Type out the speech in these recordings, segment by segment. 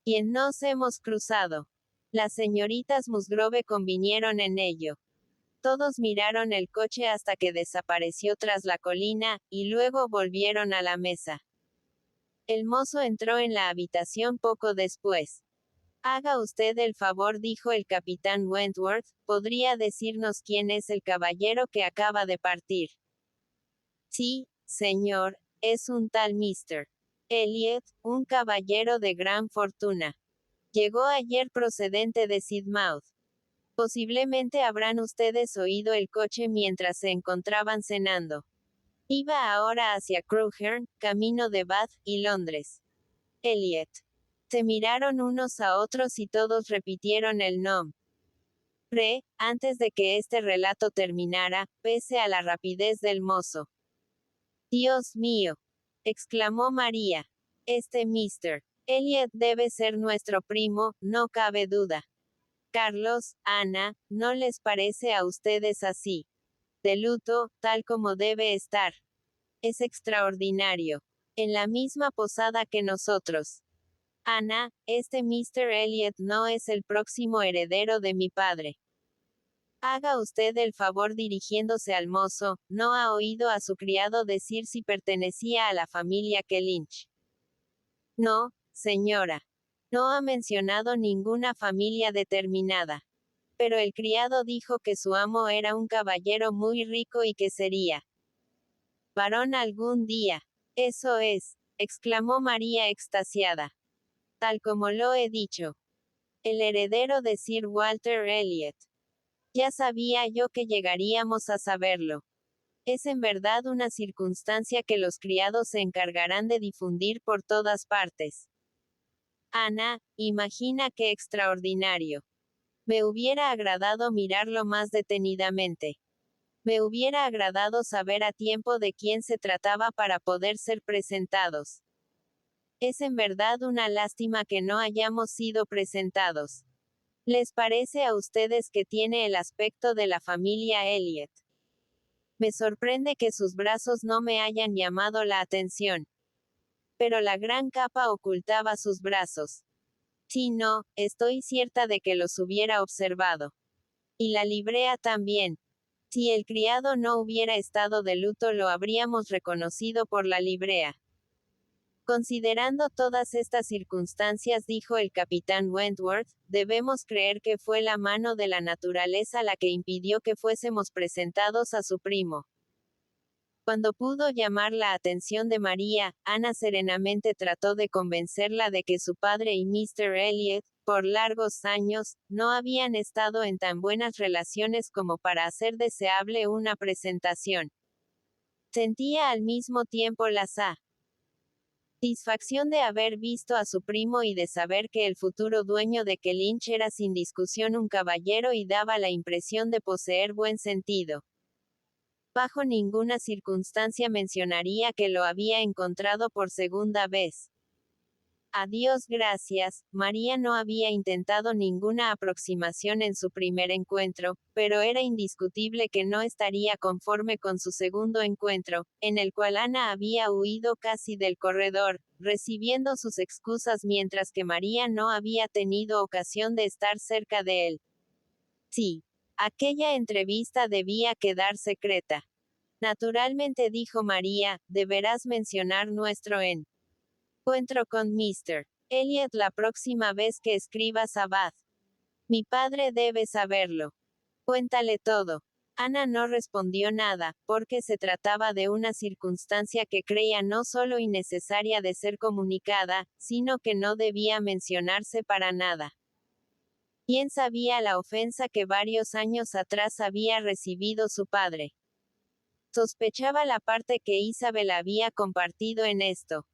y nos hemos cruzado. Las señoritas Musgrove convinieron en ello. Todos miraron el coche hasta que desapareció tras la colina, y luego volvieron a la mesa. El mozo entró en la habitación poco después. Haga usted el favor, dijo el capitán Wentworth, ¿podría decirnos quién es el caballero que acaba de partir? Sí, señor, es un tal Mr. Elliot, un caballero de gran fortuna. Llegó ayer procedente de Sidmouth. Posiblemente habrán ustedes oído el coche mientras se encontraban cenando. Iba ahora hacia Crowherne, camino de Bath y Londres. Elliot. Se miraron unos a otros y todos repitieron el nombre. Antes de que este relato terminara, pese a la rapidez del mozo. Dios mío, exclamó María. Este Mr. Elliot debe ser nuestro primo, no cabe duda. Carlos, Ana, ¿no les parece a ustedes así? De luto, tal como debe estar. Es extraordinario. En la misma posada que nosotros. Ana, este Mr. Elliot no es el próximo heredero de mi padre. Haga usted el favor dirigiéndose al mozo, ¿no ha oído a su criado decir si pertenecía a la familia Kellynch? No, señora. No ha mencionado ninguna familia determinada. Pero el criado dijo que su amo era un caballero muy rico y que sería varón algún día. Eso es, exclamó María extasiada. Tal como lo he dicho. El heredero de Sir Walter Elliot. Ya sabía yo que llegaríamos a saberlo. Es en verdad una circunstancia que los criados se encargarán de difundir por todas partes. Ana, imagina qué extraordinario. Me hubiera agradado mirarlo más detenidamente. Me hubiera agradado saber a tiempo de quién se trataba para poder ser presentados. Es en verdad una lástima que no hayamos sido presentados. ¿Les parece a ustedes que tiene el aspecto de la familia Elliot? Me sorprende que sus brazos no me hayan llamado la atención. Pero la gran capa ocultaba sus brazos. Sí, no, estoy cierta de que los hubiera observado. Y la librea también. Si el criado no hubiera estado de luto lo habríamos reconocido por la librea. Considerando todas estas circunstancias, dijo el capitán Wentworth, debemos creer que fue la mano de la naturaleza la que impidió que fuésemos presentados a su primo. Cuando pudo llamar la atención de María, Ana serenamente trató de convencerla de que su padre y Mr. Elliot, por largos años, no habían estado en tan buenas relaciones como para hacer deseable una presentación. Sentía al mismo tiempo la satisfacción de haber visto a su primo y de saber que el futuro dueño de Kellynch era sin discusión un caballero y daba la impresión de poseer buen sentido. Bajo ninguna circunstancia mencionaría que lo había encontrado por segunda vez. A Dios gracias, María no había intentado ninguna aproximación en su primer encuentro, pero era indiscutible que no estaría conforme con su segundo encuentro, en el cual Ana había huido casi del corredor, recibiendo sus excusas mientras que María no había tenido ocasión de estar cerca de él. Sí, aquella entrevista debía quedar secreta. Naturalmente, dijo María, deberás mencionar nuestro encuentro con Mr. Elliot la próxima vez que escribas a Bath. Mi padre debe saberlo. Cuéntale todo. Ana no respondió nada, porque se trataba de una circunstancia que creía no solo innecesaria de ser comunicada, sino que no debía mencionarse para nada. ¿Quién sabía la ofensa que varios años atrás había recibido su padre? Sospechaba la parte que Isabel había compartido en esto.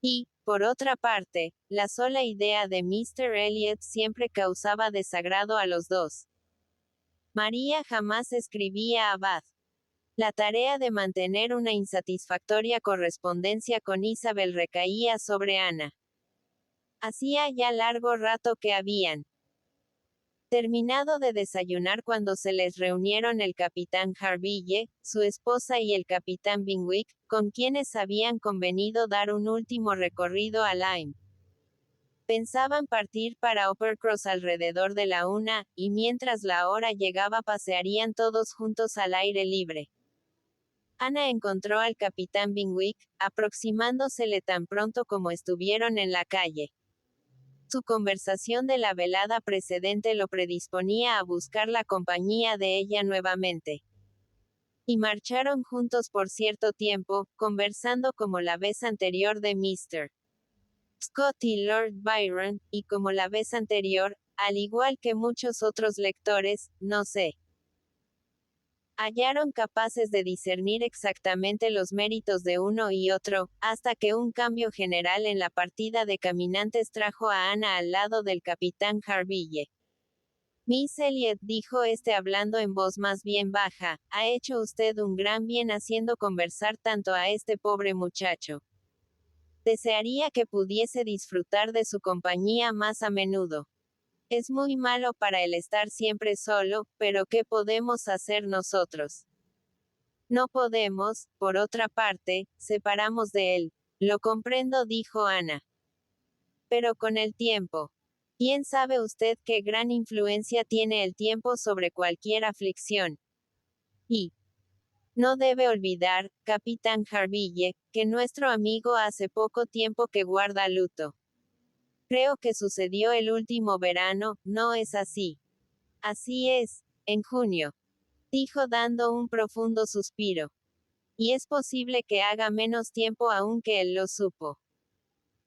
Y, por otra parte, la sola idea de Mr. Elliot siempre causaba desagrado a los dos. María jamás escribía a Bath. La tarea de mantener una insatisfactoria correspondencia con Isabel recaía sobre Ana. Hacía ya largo rato que habían terminado de desayunar cuando se les reunieron el capitán Harville, su esposa y el capitán Binwick, con quienes habían convenido dar un último recorrido a Lyme. Pensaban partir para Uppercross alrededor de la 1, y mientras la hora llegaba pasearían todos juntos al aire libre. Ana encontró al capitán Binwick, aproximándosele tan pronto como estuvieron en la calle. Su conversación de la velada precedente lo predisponía a buscar la compañía de ella nuevamente. Y marcharon juntos por cierto tiempo, conversando como la vez anterior de Mr. Scott y Lord Byron, y como la vez anterior, al igual que muchos otros lectores, no se hallaron capaces de discernir exactamente los méritos de uno y otro, hasta que un cambio general en la partida de caminantes trajo a Ana al lado del capitán Harville. Miss Elliot, dijo este hablando en voz más bien baja, ha hecho usted un gran bien haciendo conversar tanto a este pobre muchacho. Desearía que pudiese disfrutar de su compañía más a menudo. Es muy malo para él estar siempre solo, pero ¿qué podemos hacer nosotros? No podemos, por otra parte, separarnos de él. Lo comprendo, dijo Ana. Pero con el tiempo. ¿Quién sabe usted qué gran influencia tiene el tiempo sobre cualquier aflicción? Y no debe olvidar, capitán Harville, que nuestro amigo hace poco tiempo que guarda luto. Creo que sucedió el último verano, ¿no es así? Así es, en junio. Dijo dando un profundo suspiro. Y es posible que haga menos tiempo aún que él lo supo.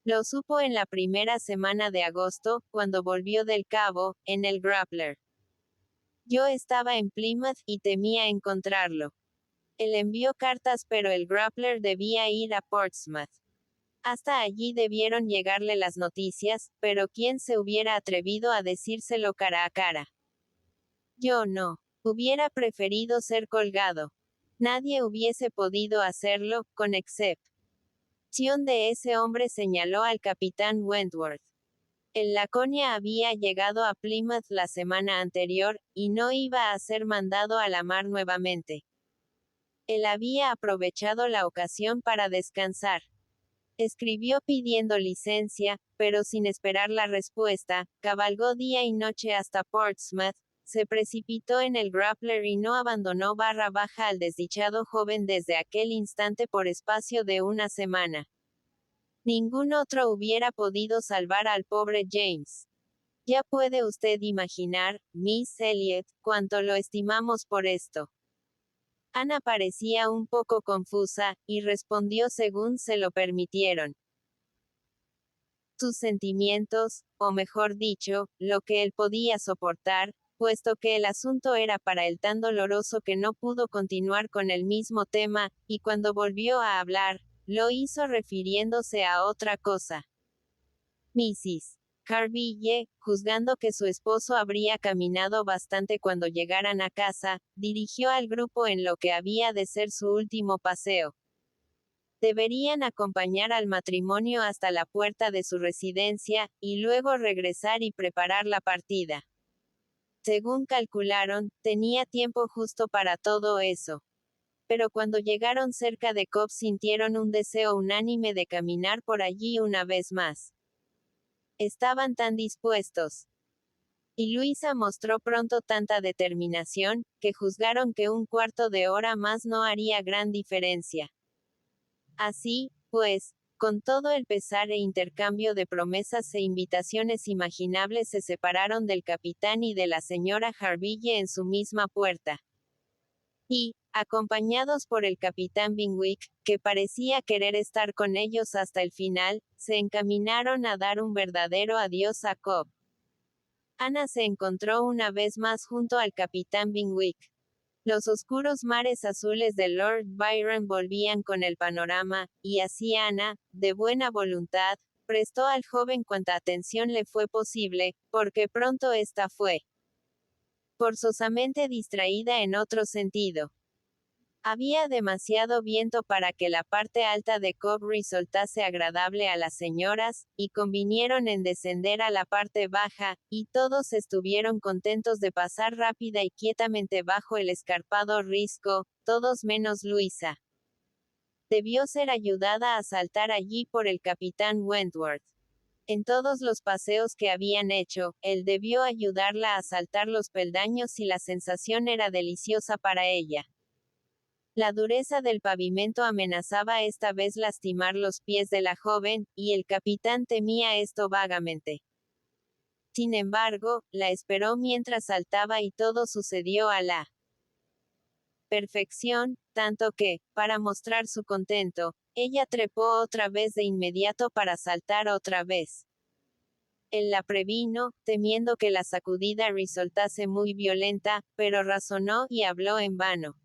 Lo supo en la primera semana de agosto, cuando volvió del Cabo, en el Grappler. Yo estaba en Plymouth, y temía encontrarlo. Él envió cartas, pero el Grappler debía ir a Portsmouth. Hasta allí debieron llegarle las noticias, pero ¿quién se hubiera atrevido a decírselo cara a cara? Yo no. Hubiera preferido ser colgado. Nadie hubiese podido hacerlo, con excepción de ese hombre, señaló al capitán Wentworth. El Laconia había llegado a Plymouth la semana anterior, y no iba a ser mandado a la mar nuevamente. Él había aprovechado la ocasión para descansar. Escribió pidiendo licencia, pero sin esperar la respuesta, cabalgó día y noche hasta Portsmouth, se precipitó en el Grappler y no abandonó barra baja al desdichado joven desde aquel instante por espacio de una semana. Ningún otro hubiera podido salvar al pobre James. Ya puede usted imaginar, Miss Elliot, cuánto lo estimamos por esto. Ana parecía un poco confusa, y respondió según se lo permitieron. Sus sentimientos, o mejor dicho, lo que él podía soportar, puesto que el asunto era para él tan doloroso que no pudo continuar con el mismo tema, y cuando volvió a hablar, lo hizo refiriéndose a otra cosa. Mrs. Harville, juzgando que su esposo habría caminado bastante cuando llegaran a casa, dirigió al grupo en lo que había de ser su último paseo. Deberían acompañar al matrimonio hasta la puerta de su residencia, y luego regresar y preparar la partida. Según calcularon, tenía tiempo justo para todo eso. Pero cuando llegaron cerca de Cobb sintieron un deseo unánime de caminar por allí una vez más. Estaban tan dispuestos. Y Luisa mostró pronto tanta determinación, que juzgaron que un cuarto de hora más no haría gran diferencia. Así, pues, con todo el pesar e intercambio de promesas e invitaciones imaginables, se separaron del capitán y de la señora Harville en su misma puerta. Y, acompañados por el capitán Binwick, que parecía querer estar con ellos hasta el final, se encaminaron a dar un verdadero adiós a Cobb. Ana se encontró una vez más junto al capitán Binwick. Los oscuros mares azules de Lord Byron volvían con el panorama, y así Ana, de buena voluntad, prestó al joven cuanta atención le fue posible, porque pronto ésta fue forzosamente distraída en otro sentido. Había demasiado viento para que la parte alta de Cobb resultase agradable a las señoras, y convinieron en descender a la parte baja, y todos estuvieron contentos de pasar rápida y quietamente bajo el escarpado risco, todos menos Luisa. Debió ser ayudada a saltar allí por el capitán Wentworth. En todos los paseos que habían hecho, él debió ayudarla a saltar los peldaños y la sensación era deliciosa para ella. La dureza del pavimento amenazaba esta vez lastimar los pies de la joven, y el capitán temía esto vagamente. Sin embargo, la esperó mientras saltaba y todo sucedió a la perfección, tanto que, para mostrar su contento, ella trepó otra vez de inmediato para saltar otra vez. Él la previno, temiendo que la sacudida resultase muy violenta, pero razonó y habló en vano.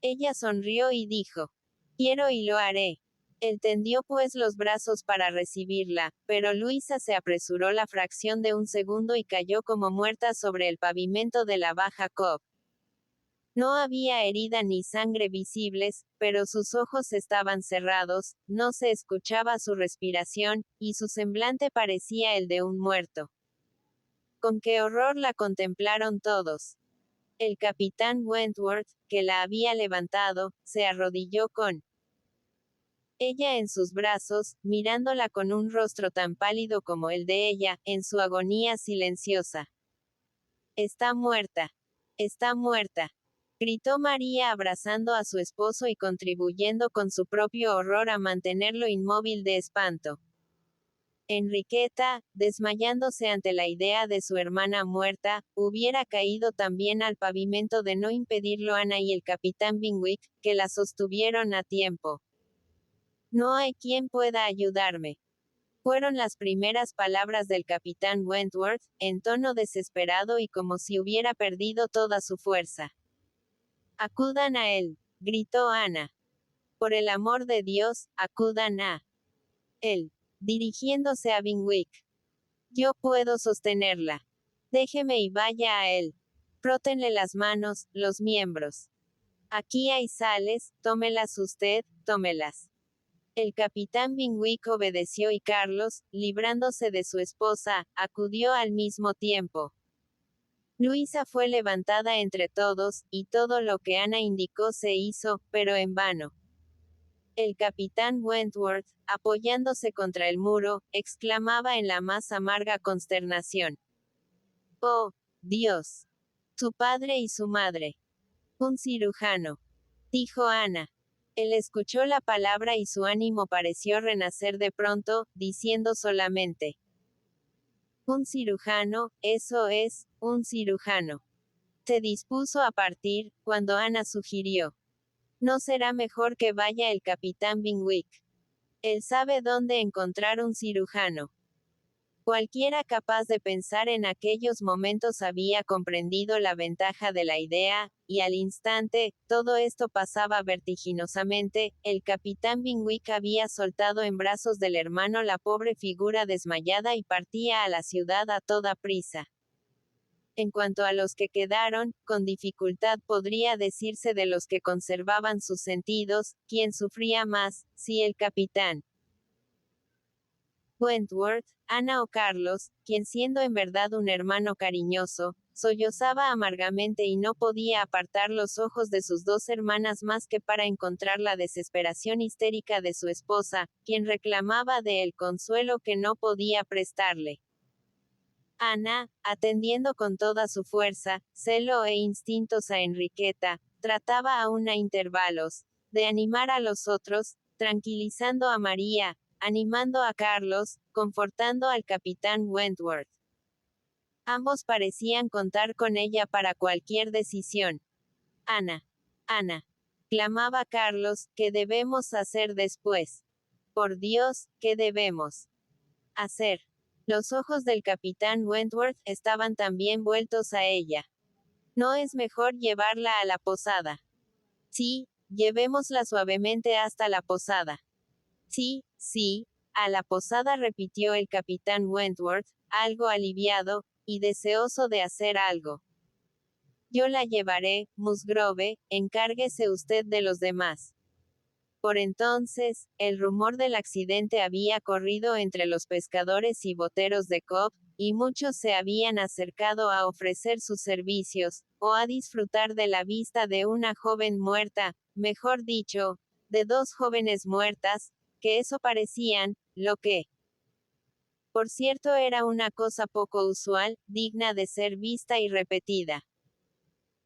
Ella sonrió y dijo: quiero y lo haré. Él tendió pues los brazos para recibirla, pero Luisa se apresuró la fracción de un segundo y cayó como muerta sobre el pavimento de la baja Cobb. No había herida ni sangre visibles, pero sus ojos estaban cerrados, no se escuchaba su respiración, y su semblante parecía el de un muerto. Con qué horror la contemplaron todos. El capitán Wentworth, que la había levantado, se arrodilló con ella en sus brazos, mirándola con un rostro tan pálido como el de ella, en su agonía silenciosa. Está muerta. Está muerta. Gritó María abrazando a su esposo y contribuyendo con su propio horror a mantenerlo inmóvil de espanto. Enriqueta, desmayándose ante la idea de su hermana muerta, hubiera caído también al pavimento de no impedirlo Ana y el capitán Binwick, que la sostuvieron a tiempo. No hay quien pueda ayudarme. Fueron las primeras palabras del capitán Wentworth, en tono desesperado y como si hubiera perdido toda su fuerza. Acudan a él, gritó Ana. Por el amor de Dios, acudan a él, dirigiéndose a Binwick. Yo puedo sostenerla. Déjeme y vaya a él. Frótenle las manos, los miembros. Aquí hay sales, tómelas usted, tómelas. El capitán Binwick obedeció y Carlos, librándose de su esposa, acudió al mismo tiempo. Luisa fue levantada entre todos, y todo lo que Ana indicó se hizo, pero en vano. El capitán Wentworth, apoyándose contra el muro, exclamaba en la más amarga consternación: ¡oh, Dios! Su padre y su madre. Un cirujano. Dijo Ana. Él escuchó la palabra y su ánimo pareció renacer de pronto, diciendo solamente: un cirujano, eso es, un cirujano. Se dispuso a partir, cuando Ana sugirió: no será mejor que vaya el capitán Binwick. Él sabe dónde encontrar un cirujano. Cualquiera capaz de pensar en aquellos momentos había comprendido la ventaja de la idea, y al instante, todo esto pasaba vertiginosamente, el capitán Binwick había soltado en brazos del hermano la pobre figura desmayada y partía a la ciudad a toda prisa. En cuanto a los que quedaron, con dificultad podría decirse de los que conservaban sus sentidos, quién sufría más, si el capitán Wentworth, Ana o Carlos, quien siendo en verdad un hermano cariñoso, sollozaba amargamente y no podía apartar los ojos de sus dos hermanas más que para encontrar la desesperación histérica de su esposa, quien reclamaba de él consuelo que no podía prestarle. Ana, atendiendo con toda su fuerza, celo e instintos a Enriqueta, trataba aún a intervalos, de animar a los otros, tranquilizando a María, animando a Carlos, confortando al capitán Wentworth. Ambos parecían contar con ella para cualquier decisión. Ana. Ana. Clamaba Carlos, ¿qué debemos hacer después? Por Dios, ¿qué debemos hacer? Los ojos del capitán Wentworth estaban también vueltos a ella. ¿No es mejor llevarla a la posada? Sí, llevémosla suavemente hasta la posada. Sí, sí, a la posada, repitió el capitán Wentworth, algo aliviado, y deseoso de hacer algo. Yo la llevaré, Musgrove, encárguese usted de los demás. Por entonces, el rumor del accidente había corrido entre los pescadores y boteros de Cobb, y muchos se habían acercado a ofrecer sus servicios, o a disfrutar de la vista de una joven muerta, mejor dicho, de dos jóvenes muertas, que eso parecían, lo que Por cierto, era una cosa poco usual, digna de ser vista y repetida.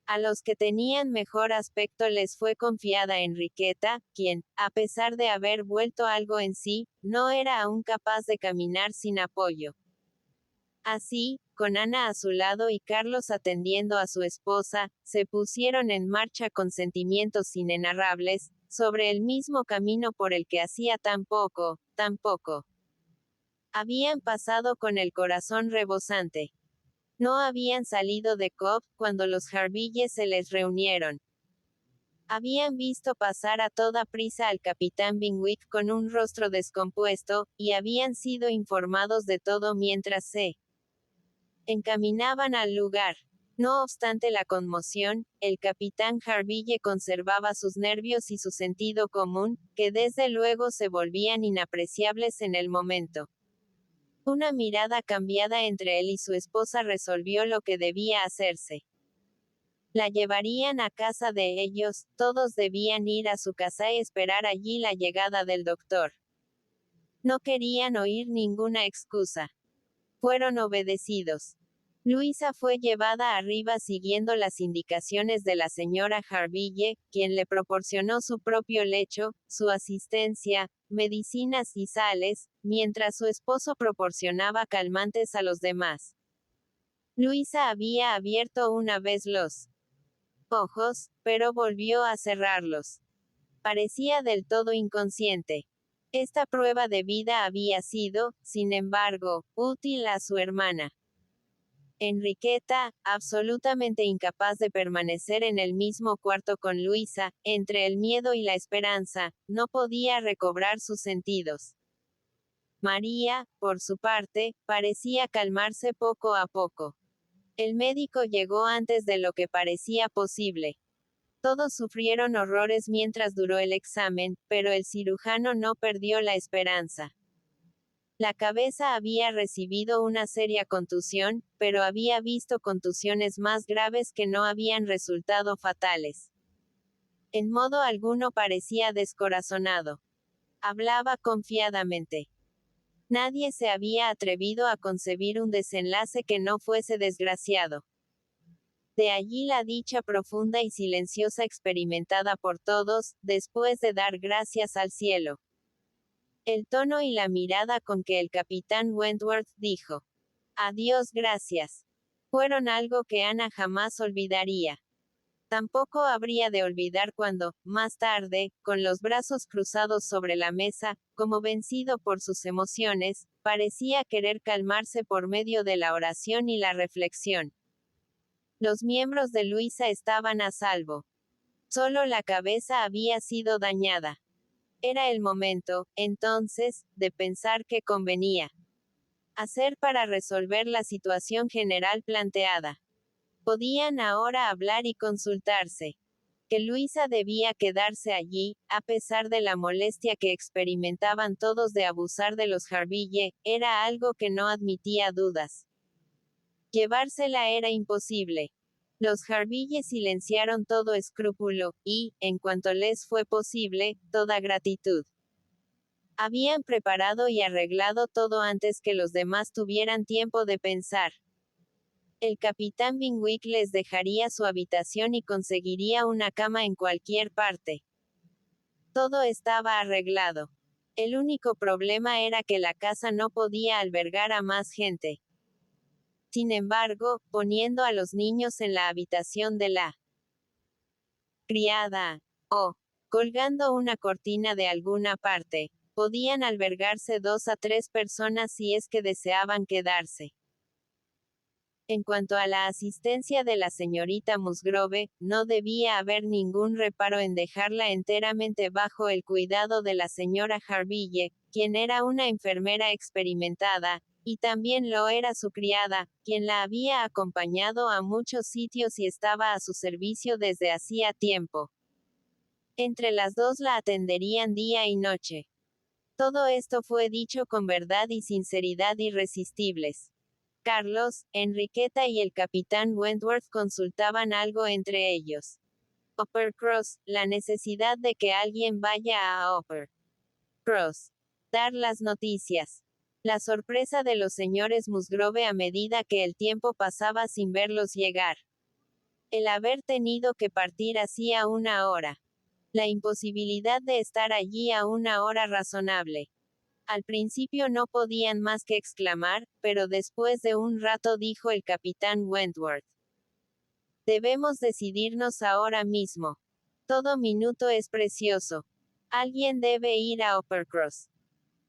A los que tenían mejor aspecto les fue confiada Enriqueta, quien, a pesar de haber vuelto algo en sí, no era aún capaz de caminar sin apoyo. Así, con Ana a su lado y Carlos atendiendo a su esposa, se pusieron en marcha con sentimientos inenarrables, sobre el mismo camino por el que hacía tan poco, habían pasado con el corazón rebosante. No habían salido de Cobb cuando los Harvilles se les reunieron. Habían visto pasar a toda prisa al capitán Binwick con un rostro descompuesto, y habían sido informados de todo mientras se encaminaban al lugar. No obstante la conmoción, el capitán Harville conservaba sus nervios y su sentido común, que desde luego se volvían inapreciables en el momento. Una mirada cambiada entre él y su esposa resolvió lo que debía hacerse. La llevarían a casa de ellos, todos debían ir a su casa y esperar allí la llegada del doctor. No querían oír ninguna excusa. Fueron obedecidos. Luisa fue llevada arriba siguiendo las indicaciones de la señora Harville, quien le proporcionó su propio lecho, su asistencia, medicinas y sales, mientras su esposo proporcionaba calmantes a los demás. Luisa había abierto una vez los ojos, pero volvió a cerrarlos. Parecía del todo inconsciente. Esta prueba de vida había sido, sin embargo, útil a su hermana. Enriqueta, absolutamente incapaz de permanecer en el mismo cuarto con Luisa, entre el miedo y la esperanza, no podía recobrar sus sentidos. María, por su parte, parecía calmarse poco a poco. El médico llegó antes de lo que parecía posible. Todos sufrieron horrores mientras duró el examen, pero el cirujano no perdió la esperanza. La cabeza había recibido una seria contusión, pero había visto contusiones más graves que no habían resultado fatales. En modo alguno parecía descorazonado. Hablaba confiadamente. Nadie se había atrevido a concebir un desenlace que no fuese desgraciado. De allí la dicha profunda y silenciosa experimentada por todos, después de dar gracias al cielo. El tono y la mirada con que el capitán Wentworth dijo: "Adiós, gracias", fueron algo que Ana jamás olvidaría. Tampoco habría de olvidar cuando, más tarde, con los brazos cruzados sobre la mesa, como vencido por sus emociones, parecía querer calmarse por medio de la oración y la reflexión. Los miembros de Luisa estaban a salvo. Solo la cabeza había sido dañada. Era el momento, entonces, de pensar qué convenía hacer para resolver la situación general planteada. Podían ahora hablar y consultarse. Que Luisa debía quedarse allí, a pesar de la molestia que experimentaban todos de abusar de los Harville, era algo que no admitía dudas. Llevársela era imposible. Los Harville silenciaron todo escrúpulo, y, en cuanto les fue posible, toda gratitud. Habían preparado y arreglado todo antes que los demás tuvieran tiempo de pensar. El capitán Binwick les dejaría su habitación y conseguiría una cama en cualquier parte. Todo estaba arreglado. El único problema era que la casa no podía albergar a más gente. Sin embargo, poniendo a los niños en la habitación de la criada, o colgando una cortina de alguna parte, podían albergarse 2 a 3 personas si es que deseaban quedarse. En cuanto a la asistencia de la señorita Musgrove, no debía haber ningún reparo en dejarla enteramente bajo el cuidado de la señora Harville, quien era una enfermera experimentada, y también lo era su criada, quien la había acompañado a muchos sitios y estaba a su servicio desde hacía tiempo. Entre las dos la atenderían día y noche. Todo esto fue dicho con verdad y sinceridad irresistibles. Carlos, Enriqueta y el capitán Wentworth consultaban algo entre ellos. Uppercross, la necesidad de que alguien vaya a Uppercross. Dar las noticias. La sorpresa de los señores Musgrove a medida que el tiempo pasaba sin verlos llegar. El haber tenido que partir hacía una hora. La imposibilidad de estar allí a una hora razonable. Al principio no podían más que exclamar, pero después de un rato dijo el capitán Wentworth. Debemos decidirnos ahora mismo. Todo minuto es precioso. Alguien debe ir a Uppercross.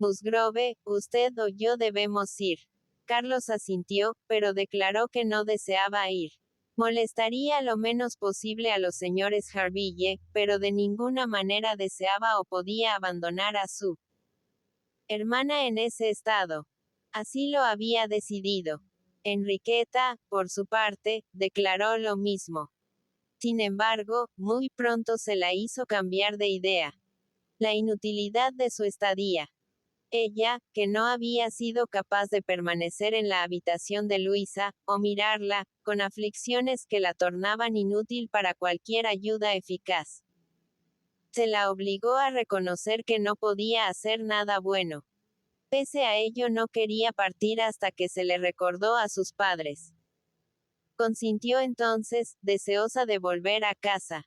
Musgrove, usted o yo debemos ir. Carlos asintió, pero declaró que no deseaba ir. Molestaría lo menos posible a los señores Harville, pero de ninguna manera deseaba o podía abandonar a su hermana en ese estado. Así lo había decidido. Enriqueta, por su parte, declaró lo mismo. Sin embargo, muy pronto se la hizo cambiar de idea. La inutilidad de su estadía. Ella, que no había sido capaz de permanecer en la habitación de Luisa, o mirarla, con aflicciones que la tornaban inútil para cualquier ayuda eficaz. Se la obligó a reconocer que no podía hacer nada bueno. Pese a ello no quería partir hasta que se le recordó a sus padres. Consintió entonces, deseosa de volver a casa.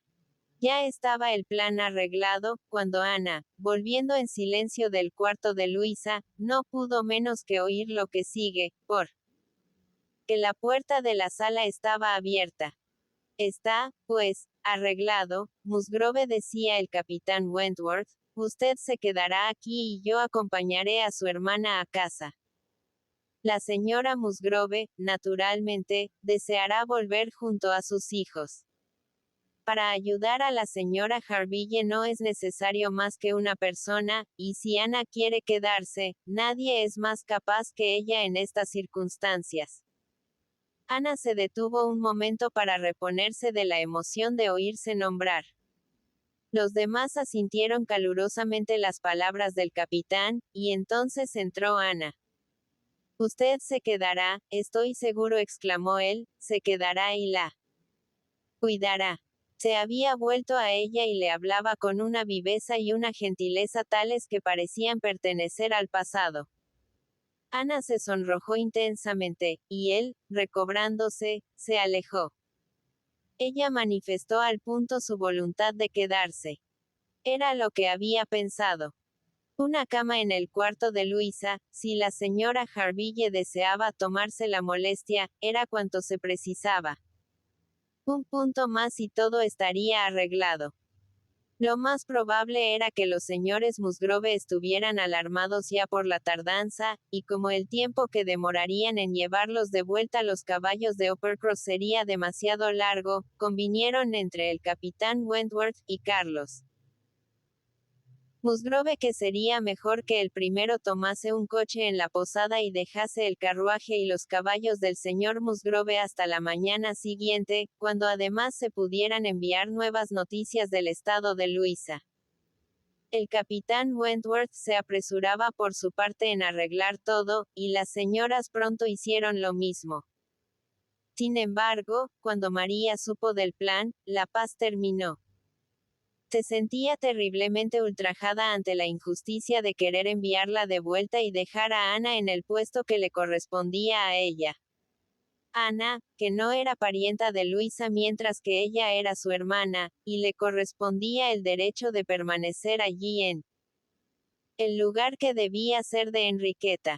Ya estaba el plan arreglado, cuando Ana, volviendo en silencio del cuarto de Luisa, no pudo menos que oír lo que sigue, por que la puerta de la sala estaba abierta. Está, pues, arreglado, Musgrove, decía el capitán Wentworth, usted se quedará aquí y yo acompañaré a su hermana a casa. La señora Musgrove, naturalmente, deseará volver junto a sus hijos. Para ayudar a la señora Harville no es necesario más que una persona, y si Ana quiere quedarse, nadie es más capaz que ella en estas circunstancias. Ana se detuvo un momento para reponerse de la emoción de oírse nombrar. Los demás asintieron calurosamente las palabras del capitán, y entonces entró Ana. Usted se quedará, estoy seguro, exclamó él, se quedará y la cuidará. Se había vuelto a ella y le hablaba con una viveza y una gentileza tales que parecían pertenecer al pasado. Ana se sonrojó intensamente, y él, recobrándose, se alejó. Ella manifestó al punto su voluntad de quedarse. Era lo que había pensado. Una cama en el cuarto de Luisa, si la señora Harville deseaba tomarse la molestia, era cuanto se precisaba. Un punto más y todo estaría arreglado. Lo más probable era que los señores Musgrove estuvieran alarmados ya por la tardanza, y como el tiempo que demorarían en llevarlos de vuelta los caballos de Uppercross sería demasiado largo, convinieron entre el capitán Wentworth y Carlos Musgrove que sería mejor que el primero tomase un coche en la posada y dejase el carruaje y los caballos del señor Musgrove hasta la mañana siguiente, cuando además se pudieran enviar nuevas noticias del estado de Luisa. El capitán Wentworth se apresuraba por su parte en arreglar todo, y las señoras pronto hicieron lo mismo. Sin embargo, cuando María supo del plan, la paz terminó. Se sentía terriblemente ultrajada ante la injusticia de querer enviarla de vuelta y dejar a Ana en el puesto que le correspondía a ella. Ana, que no era parienta de Luisa mientras que ella era su hermana, y le correspondía el derecho de permanecer allí en el lugar que debía ser de Enriqueta.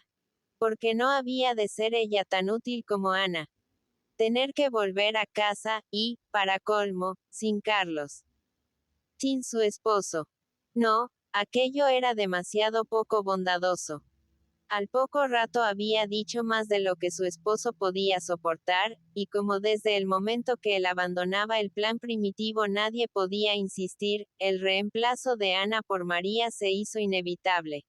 Porque no había de ser ella tan útil como Ana. Tener que volver a casa, y, para colmo, sin Carlos. Sin su esposo. No, aquello era demasiado poco bondadoso. Al poco rato había dicho más de lo que su esposo podía soportar, y como desde el momento que él abandonaba el plan primitivo nadie podía insistir, el reemplazo de Ana por María se hizo inevitable.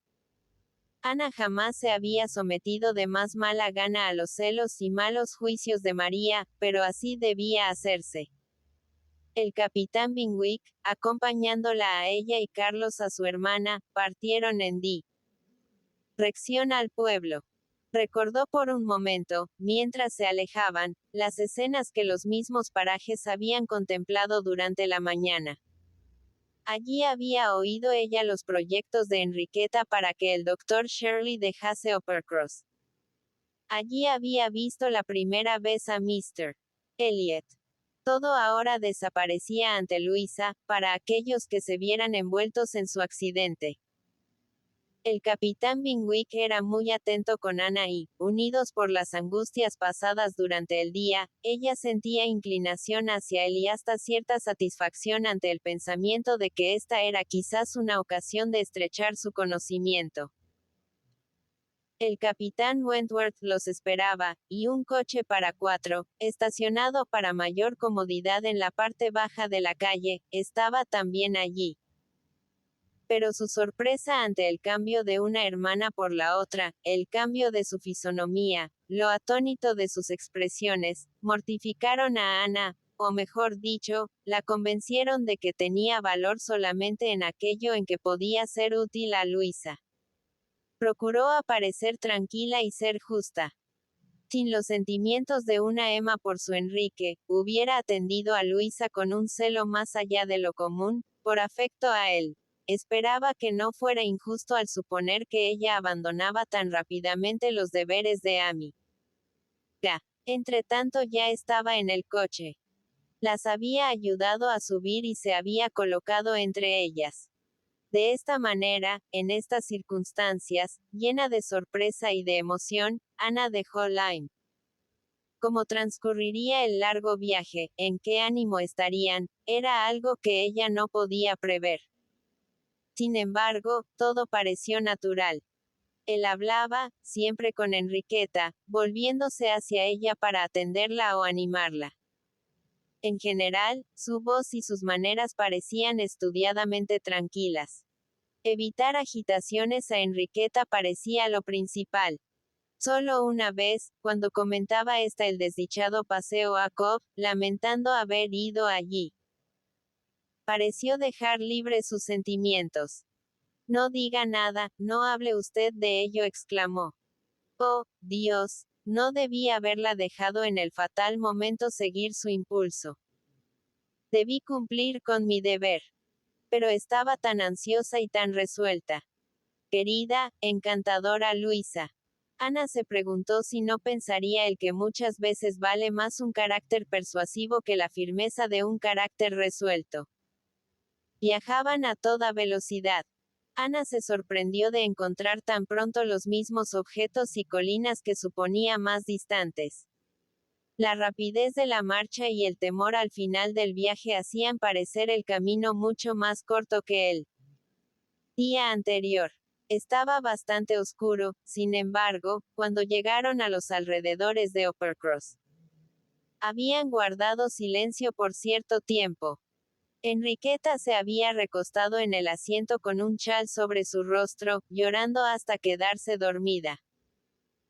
Ana jamás se había sometido de más mala gana a los celos y malos juicios de María, pero así debía hacerse. El capitán Binwick, acompañándola a ella y Carlos a su hermana, partieron en dirección al pueblo. Recordó por un momento, mientras se alejaban, las escenas que los mismos parajes habían contemplado durante la mañana. Allí había oído ella los proyectos de Enriqueta para que el doctor Shirley dejase Uppercross. Allí había visto la primera vez a Mr. Elliot. Todo ahora desaparecía ante Luisa, para aquellos que se vieran envueltos en su accidente. El capitán Binwick era muy atento con Ana y, unidos por las angustias pasadas durante el día, ella sentía inclinación hacia él y hasta cierta satisfacción ante el pensamiento de que esta era quizás una ocasión de estrechar su conocimiento. El capitán Wentworth los esperaba, y un coche para 4, estacionado para mayor comodidad en la parte baja de la calle, estaba también allí. Pero su sorpresa ante el cambio de una hermana por la otra, el cambio de su fisonomía, lo atónito de sus expresiones, mortificaron a Ana, o mejor dicho, la convencieron de que tenía valor solamente en aquello en que podía ser útil a Luisa. Procuró aparecer tranquila y ser justa. Sin los sentimientos de una Emma por su Enrique, hubiera atendido a Luisa con un celo más allá de lo común, por afecto a él. Esperaba que no fuera injusto al suponer que ella abandonaba tan rápidamente los deberes de Amy. Entre tanto ya estaba en el coche. Las había ayudado a subir y se había colocado entre ellas. De esta manera, en estas circunstancias, llena de sorpresa y de emoción, Ana dejó Lyme. Cómo transcurriría el largo viaje, en qué ánimo estarían, era algo que ella no podía prever. Sin embargo, todo pareció natural. Él hablaba, siempre con Enriqueta, volviéndose hacia ella para atenderla o animarla. En general, su voz y sus maneras parecían estudiadamente tranquilas. Evitar agitaciones a Enriqueta parecía lo principal. Solo una vez, cuando comentaba esta el desdichado paseo a Cobb, lamentando haber ido allí, pareció dejar libres sus sentimientos. No diga nada, no hable usted de ello, exclamó. Oh, Dios, no debí haberla dejado en el fatal momento seguir su impulso. Debí cumplir con mi deber. Pero estaba tan ansiosa y tan resuelta. Querida, encantadora Luisa. Ana se preguntó si no pensaría él que muchas veces vale más un carácter persuasivo que la firmeza de un carácter resuelto. Viajaban a toda velocidad. Ana se sorprendió de encontrar tan pronto los mismos objetos y colinas que suponía más distantes. La rapidez de la marcha y el temor al final del viaje hacían parecer el camino mucho más corto que el día anterior. Estaba bastante oscuro, sin embargo, cuando llegaron a los alrededores de Uppercross. Habían guardado silencio por cierto tiempo. Enriqueta se había recostado en el asiento con un chal sobre su rostro, llorando hasta quedarse dormida.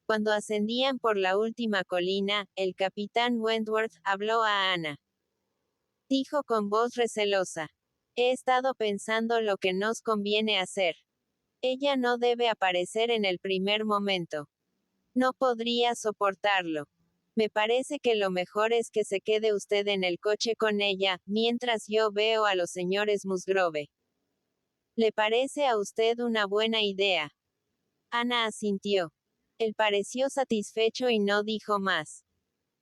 Cuando ascendían por la última colina, el capitán Wentworth habló a Ana. Dijo con voz recelosa. He estado pensando lo que nos conviene hacer. Ella no debe aparecer en el primer momento. No podría soportarlo. Me parece que lo mejor es que se quede usted en el coche con ella, mientras yo veo a los señores Musgrove. ¿Le parece a usted una buena idea? Ana asintió. Él pareció satisfecho y no dijo más.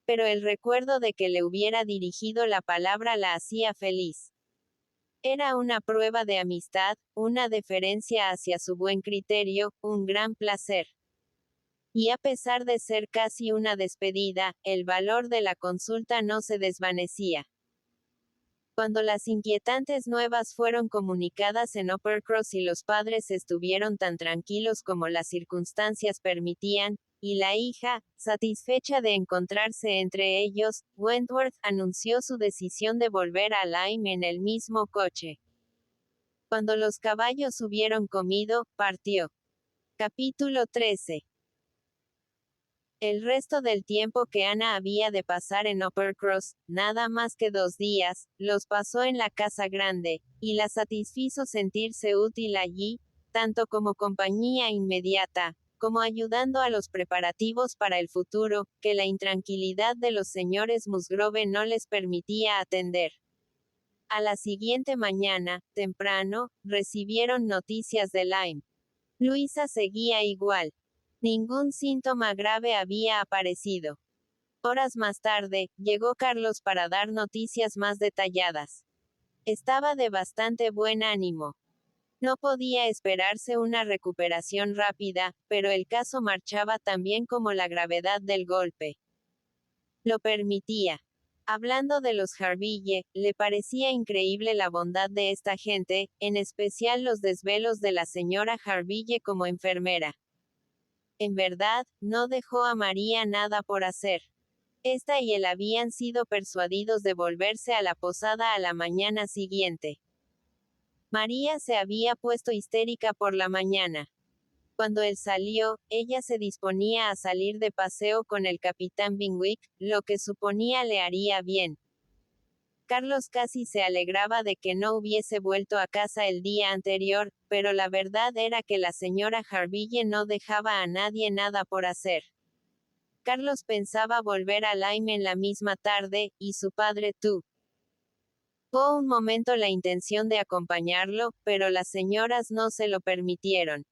Pero el recuerdo de que le hubiera dirigido la palabra la hacía feliz. Era una prueba de amistad, una deferencia hacia su buen criterio, un gran placer. Y a pesar de ser casi una despedida, el valor de la consulta no se desvanecía. Cuando las inquietantes nuevas fueron comunicadas en Uppercross y los padres estuvieron tan tranquilos como las circunstancias permitían, y la hija, satisfecha de encontrarse entre ellos, Wentworth anunció su decisión de volver a Lyme en el mismo coche. Cuando los caballos hubieron comido, partió. Capítulo 13. El resto del tiempo que Ana había de pasar en Uppercross, nada más que 2 días, los pasó en la casa grande, y la satisfizo sentirse útil allí, tanto como compañía inmediata, como ayudando a los preparativos para el futuro, que la intranquilidad de los señores Musgrove no les permitía atender. A la siguiente mañana, temprano, recibieron noticias de Lyme. Luisa seguía igual. Ningún síntoma grave había aparecido. Horas más tarde, llegó Carlos para dar noticias más detalladas. Estaba de bastante buen ánimo. No podía esperarse una recuperación rápida, pero el caso marchaba tan bien como la gravedad del golpe lo permitía. Hablando de los Harville, le parecía increíble la bondad de esta gente, en especial los desvelos de la señora Harville como enfermera. En verdad, no dejó a María nada por hacer. Esta y él habían sido persuadidos de volverse a la posada a la mañana siguiente. María se había puesto histérica por la mañana. Cuando él salió, ella se disponía a salir de paseo con el capitán Binwick, lo que suponía le haría bien. Carlos casi se alegraba de que no hubiese vuelto a casa el día anterior, pero la verdad era que la señora Harville no dejaba a nadie nada por hacer. Carlos pensaba volver a Lyme en la misma tarde, y su padre tuvo un momento la intención de acompañarlo, pero las señoras no se lo permitieron.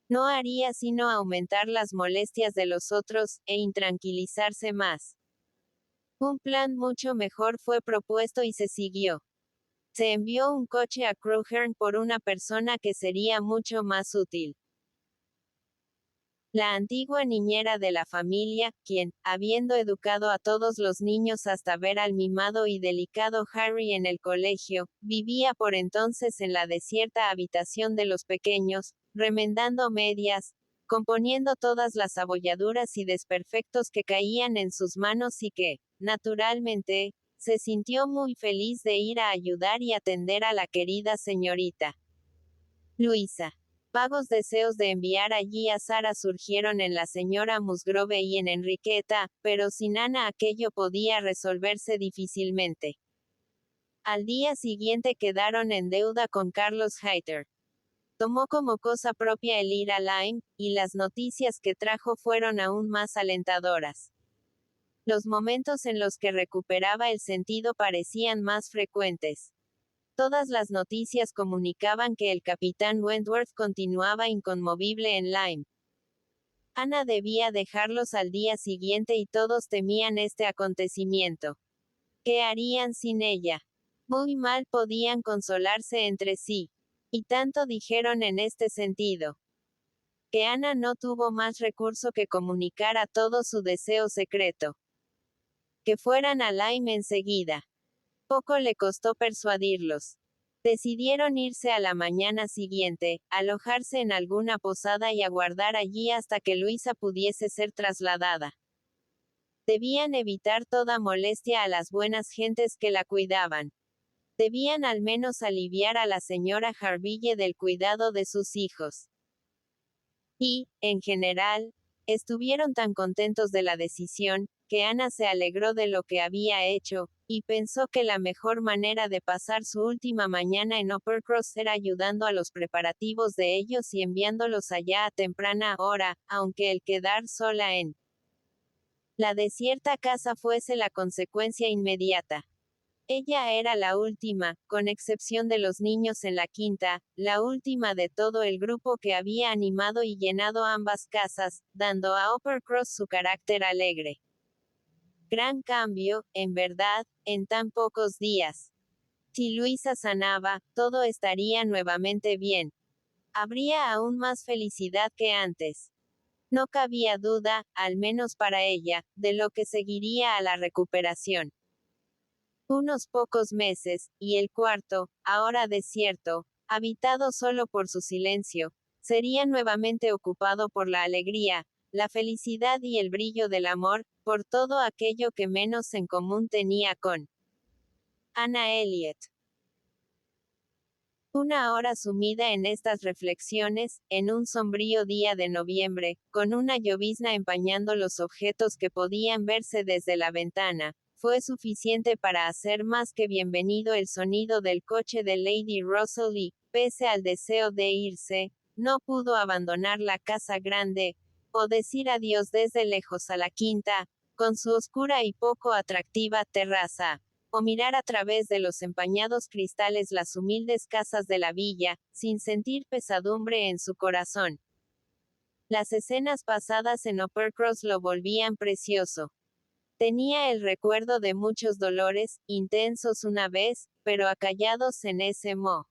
No haría sino aumentar las molestias de los otros, e intranquilizarse más. Un plan mucho mejor fue propuesto y se siguió. Se envió un coche a Crowherne por una persona que sería mucho más útil. La antigua niñera de la familia, quien, habiendo educado a todos los niños hasta ver al mimado y delicado Harry en el colegio, vivía por entonces en la desierta habitación de los pequeños, remendando medias, componiendo todas las abolladuras y desperfectos que caían en sus manos y que, naturalmente, se sintió muy feliz de ir a ayudar y atender a la querida señorita Luisa. Vagos deseos de enviar allí a Sara surgieron en la señora Musgrove y en Enriqueta, pero sin Ana aquello podía resolverse difícilmente. Al día siguiente quedaron en deuda con Carlos Hayter. Tomó como cosa propia el ir a Lyme, y las noticias que trajo fueron aún más alentadoras. Los momentos en los que recuperaba el sentido parecían más frecuentes. Todas las noticias comunicaban que el capitán Wentworth continuaba inconmovible en Lyme. Ana debía dejarlos al día siguiente y todos temían este acontecimiento. ¿Qué harían sin ella? Muy mal podían consolarse entre sí. Y tanto dijeron en este sentido, que Ana no tuvo más recurso que comunicar a todos su deseo secreto. Que fueran a Lyme enseguida. Poco le costó persuadirlos. Decidieron irse a la mañana siguiente, alojarse en alguna posada y aguardar allí hasta que Luisa pudiese ser trasladada. Debían evitar toda molestia a las buenas gentes que la cuidaban. Debían al menos aliviar a la señora Harville del cuidado de sus hijos. Y, en general, estuvieron tan contentos de la decisión, que Ana se alegró de lo que había hecho, y pensó que la mejor manera de pasar su última mañana en Uppercross era ayudando a los preparativos de ellos y enviándolos allá a temprana hora, aunque el quedar sola en la desierta casa fuese la consecuencia inmediata. Ella era la última, con excepción de los niños en la quinta, la última de todo el grupo que había animado y llenado ambas casas, dando a Uppercross su carácter alegre. Gran cambio, en verdad, en tan pocos días. Si Luisa sanaba, todo estaría nuevamente bien. Habría aún más felicidad que antes. No cabía duda, al menos para ella, de lo que seguiría a la recuperación. Unos pocos meses, y el cuarto, ahora desierto, habitado solo por su silencio, sería nuevamente ocupado por la alegría, la felicidad y el brillo del amor, por todo aquello que menos en común tenía con Ana Elliot. Una hora sumida en estas reflexiones, en un sombrío día de noviembre, con una llovizna empañando los objetos que podían verse desde la ventana, fue suficiente para hacer más que bienvenido el sonido del coche de Lady Russell y, pese al deseo de irse, no pudo abandonar la casa grande, o decir adiós desde lejos a la quinta, con su oscura y poco atractiva terraza. o mirar a través de los empañados cristales las humildes casas de la villa, sin sentir pesadumbre en su corazón. Las escenas pasadas en Uppercross lo volvían precioso. Tenía el recuerdo de muchos dolores, intensos una vez, pero acallados en ese momento,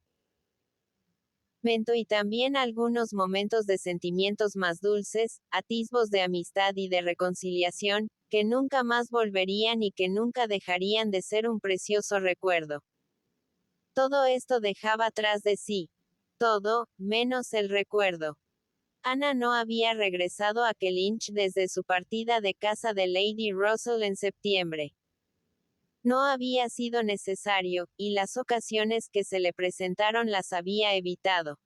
y también algunos momentos de sentimientos más dulces, atisbos de amistad y de reconciliación, que nunca más volverían y que nunca dejarían de ser un precioso recuerdo. Todo esto dejaba atrás de sí. Todo, menos el recuerdo. Ana no había regresado a Kellynch desde su partida de casa de Lady Russell en septiembre. No había sido necesario, y las ocasiones que se le presentaron las había evitado.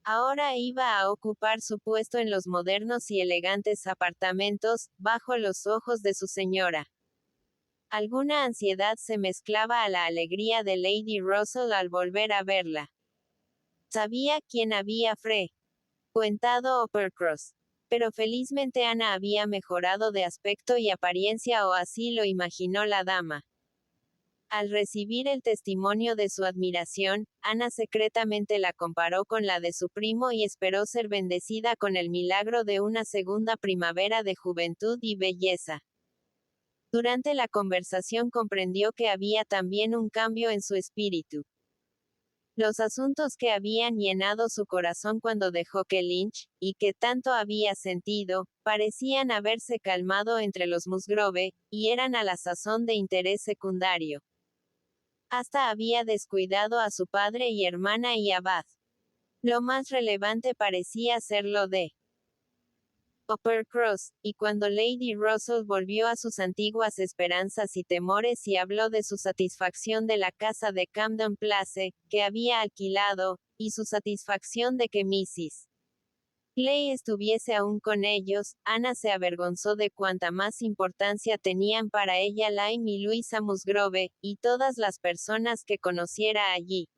Ahora iba a ocupar su puesto en los modernos y elegantes apartamentos, bajo los ojos de su señora. Alguna ansiedad se mezclaba a la alegría de Lady Russell al volver a verla. Sabía quién había frecuentado Uppercross. Pero felizmente Ana había mejorado de aspecto y apariencia, o así lo imaginó la dama. Al recibir el testimonio de su admiración, Ana secretamente la comparó con la de su primo y esperó ser bendecida con el milagro de una segunda primavera de juventud y belleza. Durante la conversación comprendió que había también un cambio en su espíritu. Los asuntos que habían llenado su corazón cuando dejó Kellynch, y que tanto había sentido, parecían haberse calmado entre los Musgrove, y eran a la sazón de interés secundario. Hasta había descuidado a su padre y hermana y a Bath. Lo más relevante parecía ser lo de Uppercross, y cuando Lady Russell volvió a sus antiguas esperanzas y temores y habló de su satisfacción de la casa de Camden Place, que había alquilado, y su satisfacción de que Mrs. Clay estuviese aún con ellos, Ana se avergonzó de cuánta más importancia tenían para ella Lyme y Louisa Musgrove, y todas las personas que conociera allí.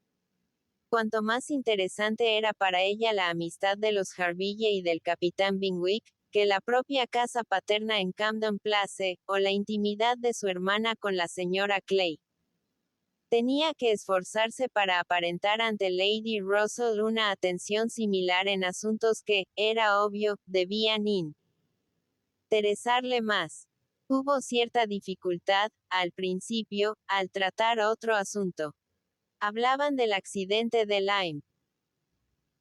Cuanto más interesante era para ella la amistad de los Harville y del capitán Binwick, que la propia casa paterna en Camden Place, o la intimidad de su hermana con la señora Clay. Tenía que esforzarse para aparentar ante Lady Russell una atención similar en asuntos que, era obvio, debían interesarle más. Hubo cierta dificultad, al principio, al tratar otro asunto. Hablaban del accidente de Lyme.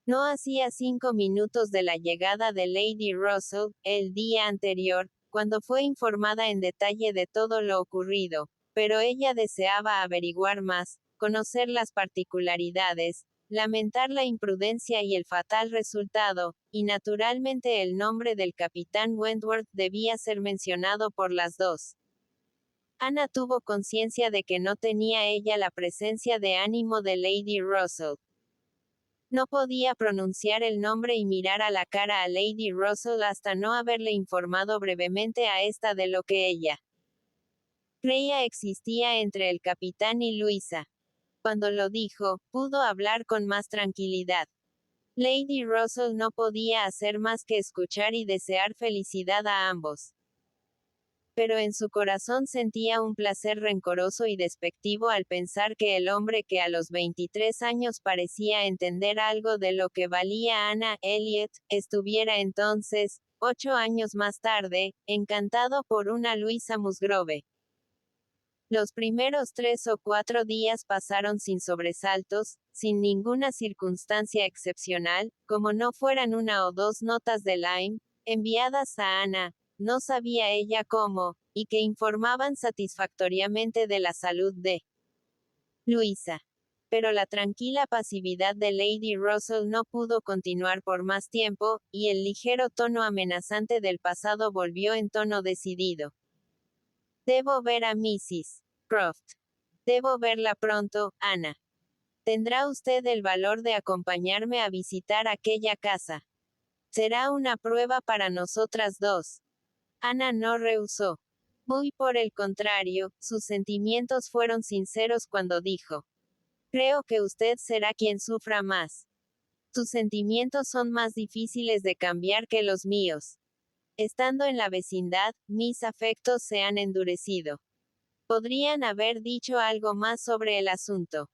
No hacía 5 minutos de la llegada de Lady Russell, el día anterior, cuando fue informada en detalle de todo lo ocurrido, pero ella deseaba averiguar más, conocer las particularidades, lamentar la imprudencia y el fatal resultado, y naturalmente el nombre del capitán Wentworth debía ser mencionado por las dos. Ana tuvo conciencia de que no tenía ella la presencia de ánimo de Lady Russell. No podía pronunciar el nombre y mirar a la cara a Lady Russell hasta no haberle informado brevemente a esta de lo que ella creía existía entre el capitán y Luisa. Cuando lo dijo, pudo hablar con más tranquilidad. Lady Russell no podía hacer más que escuchar y desear felicidad a ambos. Pero en su corazón sentía un placer rencoroso y despectivo al pensar que el hombre que a los 23 años parecía entender algo de lo que valía Ana Elliot, estuviera entonces, 8 años más tarde, encantado por una Louisa Musgrove. Los primeros 3 o 4 días pasaron sin sobresaltos, sin ninguna circunstancia excepcional, como no fueran 1 o 2 notas de Lyme, enviadas a Ana, no sabía ella cómo, y que informaban satisfactoriamente de la salud de Luisa. Pero la tranquila pasividad de Lady Russell no pudo continuar por más tiempo, y el ligero tono amenazante del pasado volvió en tono decidido. Debo ver a Mrs. Croft. Debo verla pronto, Ana. ¿Tendrá usted el valor de acompañarme a visitar aquella casa? Será una prueba para nosotras dos. Ana no rehusó. Muy por el contrario, sus sentimientos fueron sinceros cuando dijo: creo que usted será quien sufra más. Sus sentimientos son más difíciles de cambiar que los míos. Estando en la vecindad, mis afectos se han endurecido. Podrían haber dicho algo más sobre el asunto.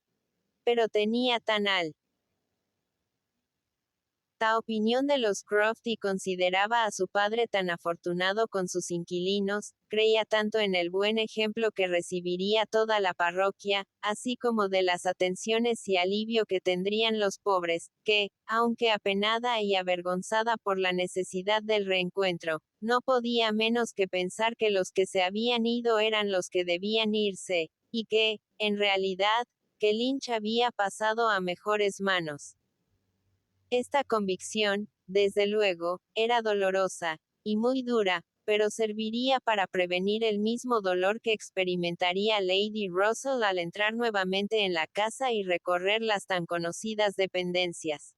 Pero tenía tan alta opinión de los Croft y consideraba a su padre tan afortunado con sus inquilinos, creía tanto en el buen ejemplo que recibiría toda la parroquia, así como de las atenciones y alivio que tendrían los pobres, que, aunque apenada y avergonzada por la necesidad del reencuentro, no podía menos que pensar que los que se habían ido eran los que debían irse, y que, en realidad, que Lynch había pasado a mejores manos. Esta convicción, desde luego, era dolorosa, y muy dura, pero serviría para prevenir el mismo dolor que experimentaría Lady Russell al entrar nuevamente en la casa y recorrer las tan conocidas dependencias.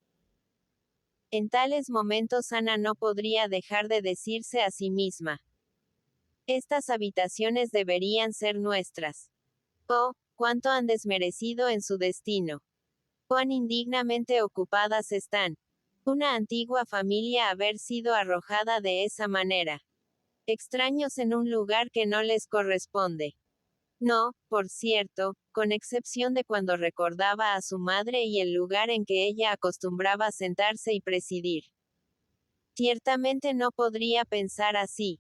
En tales momentos Ana no podría dejar de decirse a sí misma: estas habitaciones deberían ser nuestras. Oh, cuánto han desmerecido en su destino. Cuán indignamente ocupadas están. Una antigua familia haber sido arrojada de esa manera. Extraños en un lugar que no les corresponde. No, por cierto, con excepción de cuando recordaba a su madre y el lugar en que ella acostumbraba sentarse y presidir. Ciertamente no podría pensar así.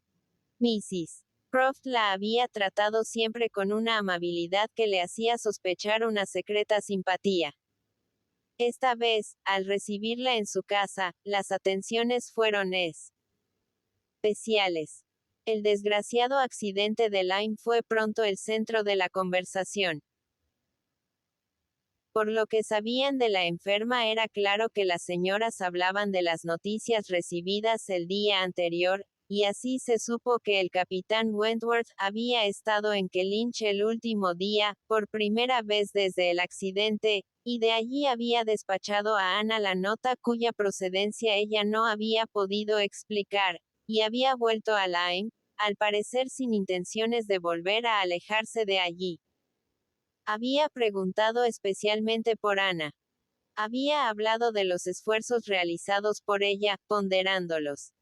Mrs. Croft la había tratado siempre con una amabilidad que le hacía sospechar una secreta simpatía. Esta vez, al recibirla en su casa, las atenciones fueron especiales. El desgraciado accidente de Lyme fue pronto el centro de la conversación. Por lo que sabían de la enferma era claro que las señoras hablaban de las noticias recibidas el día anterior, y así se supo que el capitán Wentworth había estado en Kellynch el último día, por primera vez desde el accidente, y de allí había despachado a Ana la nota cuya procedencia ella no había podido explicar, y había vuelto a Lyme, al parecer sin intenciones de volver a alejarse de allí. Había preguntado especialmente por Ana. Había hablado de los esfuerzos realizados por ella, ponderándolos.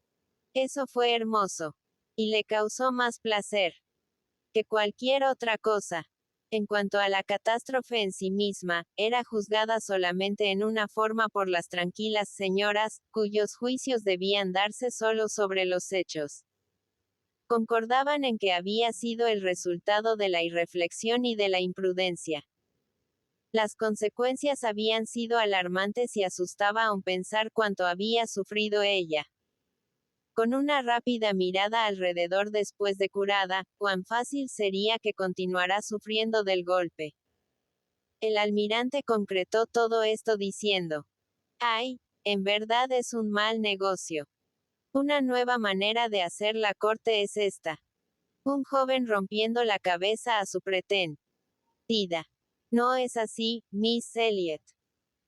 Eso fue hermoso. Y le causó más placer que cualquier otra cosa. En cuanto a la catástrofe en sí misma, era juzgada solamente en una forma por las tranquilas señoras, cuyos juicios debían darse solo sobre los hechos. Concordaban en que había sido el resultado de la irreflexión y de la imprudencia. Las consecuencias habían sido alarmantes y asustaba aún pensar cuánto había sufrido ella. Con una rápida mirada alrededor después de curada, cuán fácil sería que continuara sufriendo del golpe. El almirante concretó todo esto diciendo: ¡ay! En verdad es un mal negocio. Una nueva manera de hacer la corte es esta. Un joven rompiendo la cabeza a su pretendida. No es así, Miss Elliot.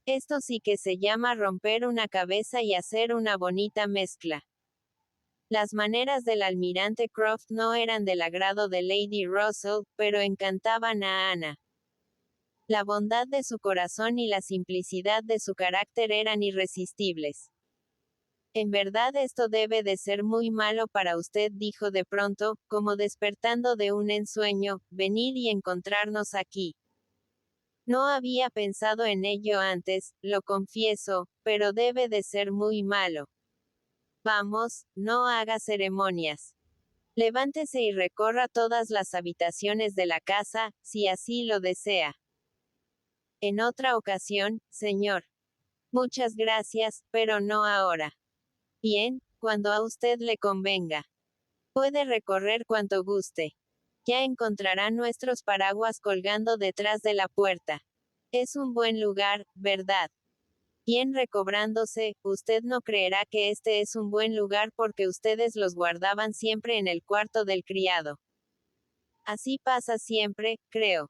Esto sí que se llama romper una cabeza y hacer una bonita mezcla. Las maneras del almirante Croft no eran del agrado de Lady Russell, pero encantaban a Ana. La bondad de su corazón y la simplicidad de su carácter eran irresistibles. En verdad esto debe de ser muy malo para usted, dijo de pronto, como despertando de un ensueño, venir y encontrarnos aquí. No había pensado en ello antes, lo confieso, pero debe de ser muy malo. Vamos, no haga ceremonias. Levántese y recorra todas las habitaciones de la casa, si así lo desea. En otra ocasión, señor. Muchas gracias, pero no ahora. Bien, cuando a usted le convenga. Puede recorrer cuanto guste. Ya encontrará nuestros paraguas colgando detrás de la puerta. Es un buen lugar, ¿verdad? Bien, recobrándose, usted no creerá que este es un buen lugar porque ustedes los guardaban siempre en el cuarto del criado. Así pasa siempre, creo.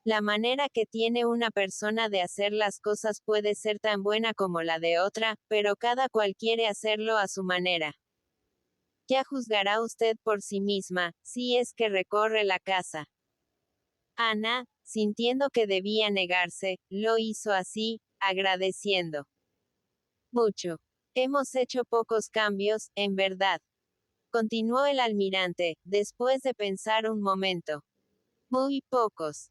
La manera que tiene una persona de hacer las cosas puede ser tan buena como la de otra, pero cada cual quiere hacerlo a su manera. Ya juzgará usted por sí misma, si es que recorre la casa. Ana, sintiendo que debía negarse, lo hizo así, agradeciendo mucho. Hemos hecho pocos cambios, en verdad. Continuó el almirante, después de pensar un momento. Muy pocos.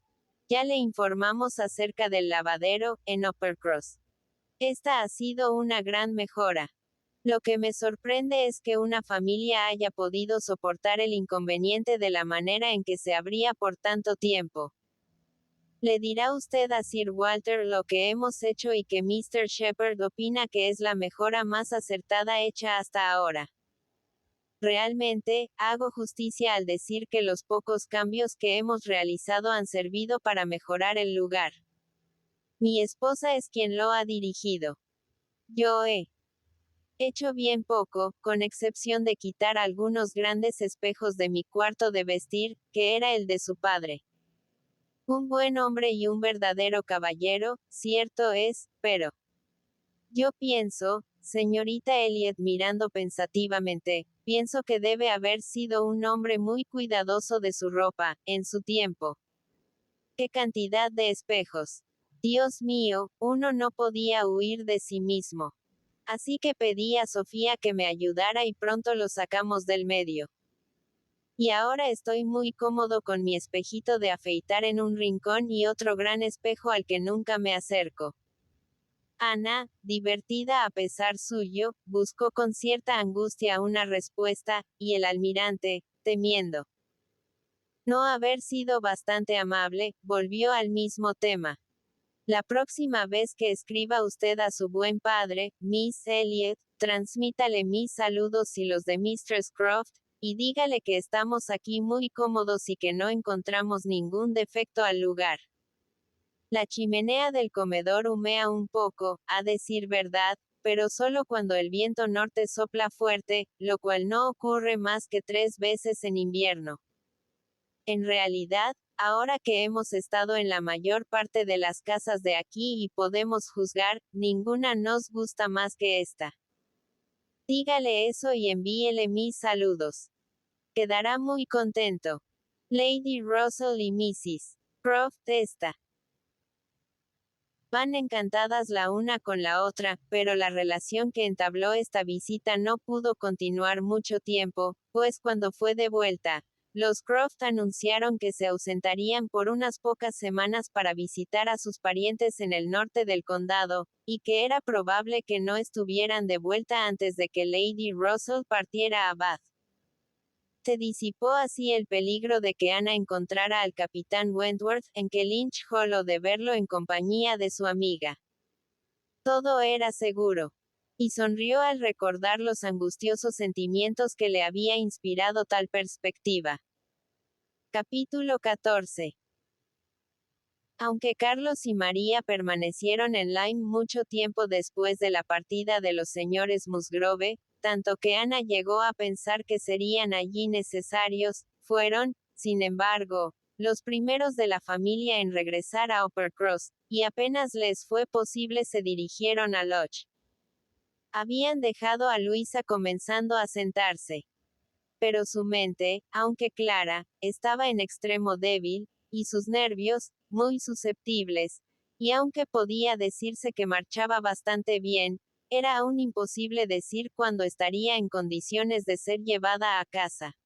Ya le informamos acerca del lavadero, en Uppercross. Esta ha sido una gran mejora. Lo que me sorprende es que una familia haya podido soportar el inconveniente de la manera en que se abría por tanto tiempo. Le dirá usted a Sir Walter lo que hemos hecho y que Mr. Shepherd opina que es la mejora más acertada hecha hasta ahora. Realmente, hago justicia al decir que los pocos cambios que hemos realizado han servido para mejorar el lugar. Mi esposa es quien lo ha dirigido. Yo he hecho bien poco, con excepción de quitar algunos grandes espejos de mi cuarto de vestir, que era el de su padre. Un buen hombre y un verdadero caballero, cierto es, pero yo pienso, señorita Elliot mirando pensativamente, pienso que debe haber sido un hombre muy cuidadoso de su ropa, en su tiempo. ¡Qué cantidad de espejos! Dios mío, uno no podía huir de sí mismo. Así que pedí a Sofía que me ayudara y pronto lo sacamos del medio. Y ahora estoy muy cómodo con mi espejito de afeitar en un rincón y otro gran espejo al que nunca me acerco. Ana, divertida a pesar suyo, buscó con cierta angustia una respuesta, y el almirante, temiendo no haber sido bastante amable, volvió al mismo tema. La próxima vez que escriba usted a su buen padre, Miss Elliot, transmítale mis saludos y los de Mistress Croft, y dígale que estamos aquí muy cómodos y que no encontramos ningún defecto al lugar. La chimenea del comedor humea un poco, a decir verdad, pero solo cuando el viento norte sopla fuerte, lo cual no ocurre más que 3 veces en invierno. En realidad, ahora que hemos estado en la mayor parte de las casas de aquí y podemos juzgar, ninguna nos gusta más que esta. Dígale eso y envíele mis saludos. Quedará muy contento. Lady Russell y Mrs. Croft esta. Van encantadas la una con la otra, pero la relación que entabló esta visita no pudo continuar mucho tiempo, pues cuando fue de vuelta, los Croft anunciaron que se ausentarían por unas pocas semanas para visitar a sus parientes en el norte del condado, y que era probable que no estuvieran de vuelta antes de que Lady Russell partiera a Bath. Se disipó así el peligro de que Ana encontrara al capitán Wentworth en Kellynch Hall o de verlo en compañía de su amiga. Todo era seguro. Y sonrió al recordar los angustiosos sentimientos que le había inspirado tal perspectiva. Capítulo 14. Aunque Carlos y María permanecieron en Lyme mucho tiempo después de la partida de los señores Musgrove, tanto que Ana llegó a pensar que serían allí necesarios, fueron, sin embargo, los primeros de la familia en regresar a Uppercross, y apenas les fue posible se dirigieron a Lodge. Habían dejado a Luisa comenzando a sentarse. Pero su mente, aunque clara, estaba en extremo débil, y sus nervios, muy susceptibles, y aunque podía decirse que marchaba bastante bien, era aún imposible decir cuándo estaría en condiciones de ser llevada a casa.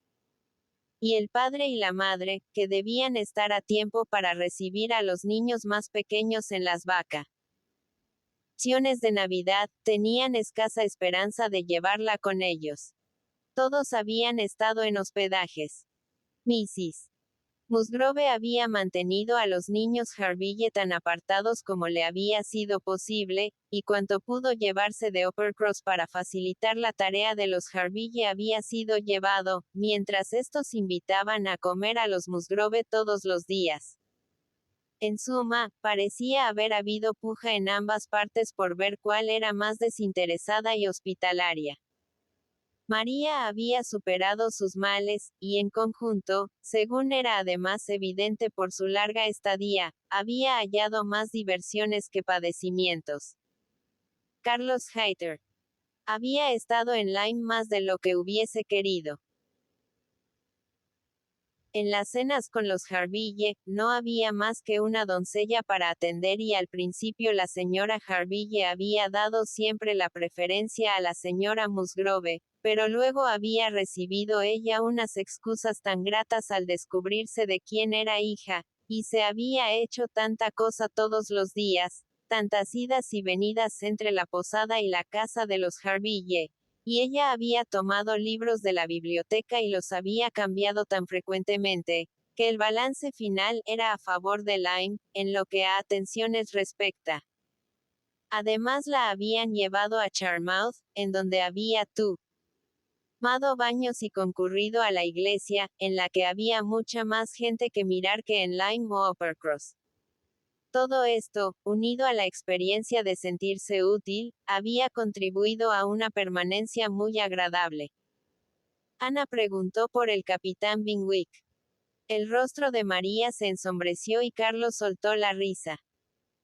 Y el padre y la madre, que debían estar a tiempo para recibir a los niños más pequeños en las vacaciones de Navidad, tenían escasa esperanza de llevarla con ellos. Todos habían estado en hospedajes. Mrs. Musgrove había mantenido a los niños Harville tan apartados como le había sido posible, y cuanto pudo llevarse de Uppercross para facilitar la tarea de los Harville había sido llevado, mientras estos invitaban a comer a los Musgrove todos los días. En suma, parecía haber habido puja en ambas partes por ver cuál era más desinteresada y hospitalaria. María había superado sus males, y en conjunto, según era además evidente por su larga estadía, había hallado más diversiones que padecimientos. Carlos Hayter había estado en Lyme más de lo que hubiese querido. En las cenas con los Harville, no había más que una doncella para atender y al principio la señora Harville había dado siempre la preferencia a la señora Musgrove, pero luego había recibido ella unas excusas tan gratas al descubrirse de quién era hija, y se había hecho tanta cosa todos los días, tantas idas y venidas entre la posada y la casa de los Harville, y ella había tomado libros de la biblioteca y los había cambiado tan frecuentemente, que el balance final era a favor de Lyme, en lo que a atenciones respecta. Además la habían llevado a Charmouth, en donde había tomado baños y concurrido a la iglesia, en la que había mucha más gente que mirar que en Lyme o Uppercross. Todo esto, unido a la experiencia de sentirse útil, había contribuido a una permanencia muy agradable. Ana preguntó por el capitán Binwick. El rostro de María se ensombreció y Carlos soltó la risa.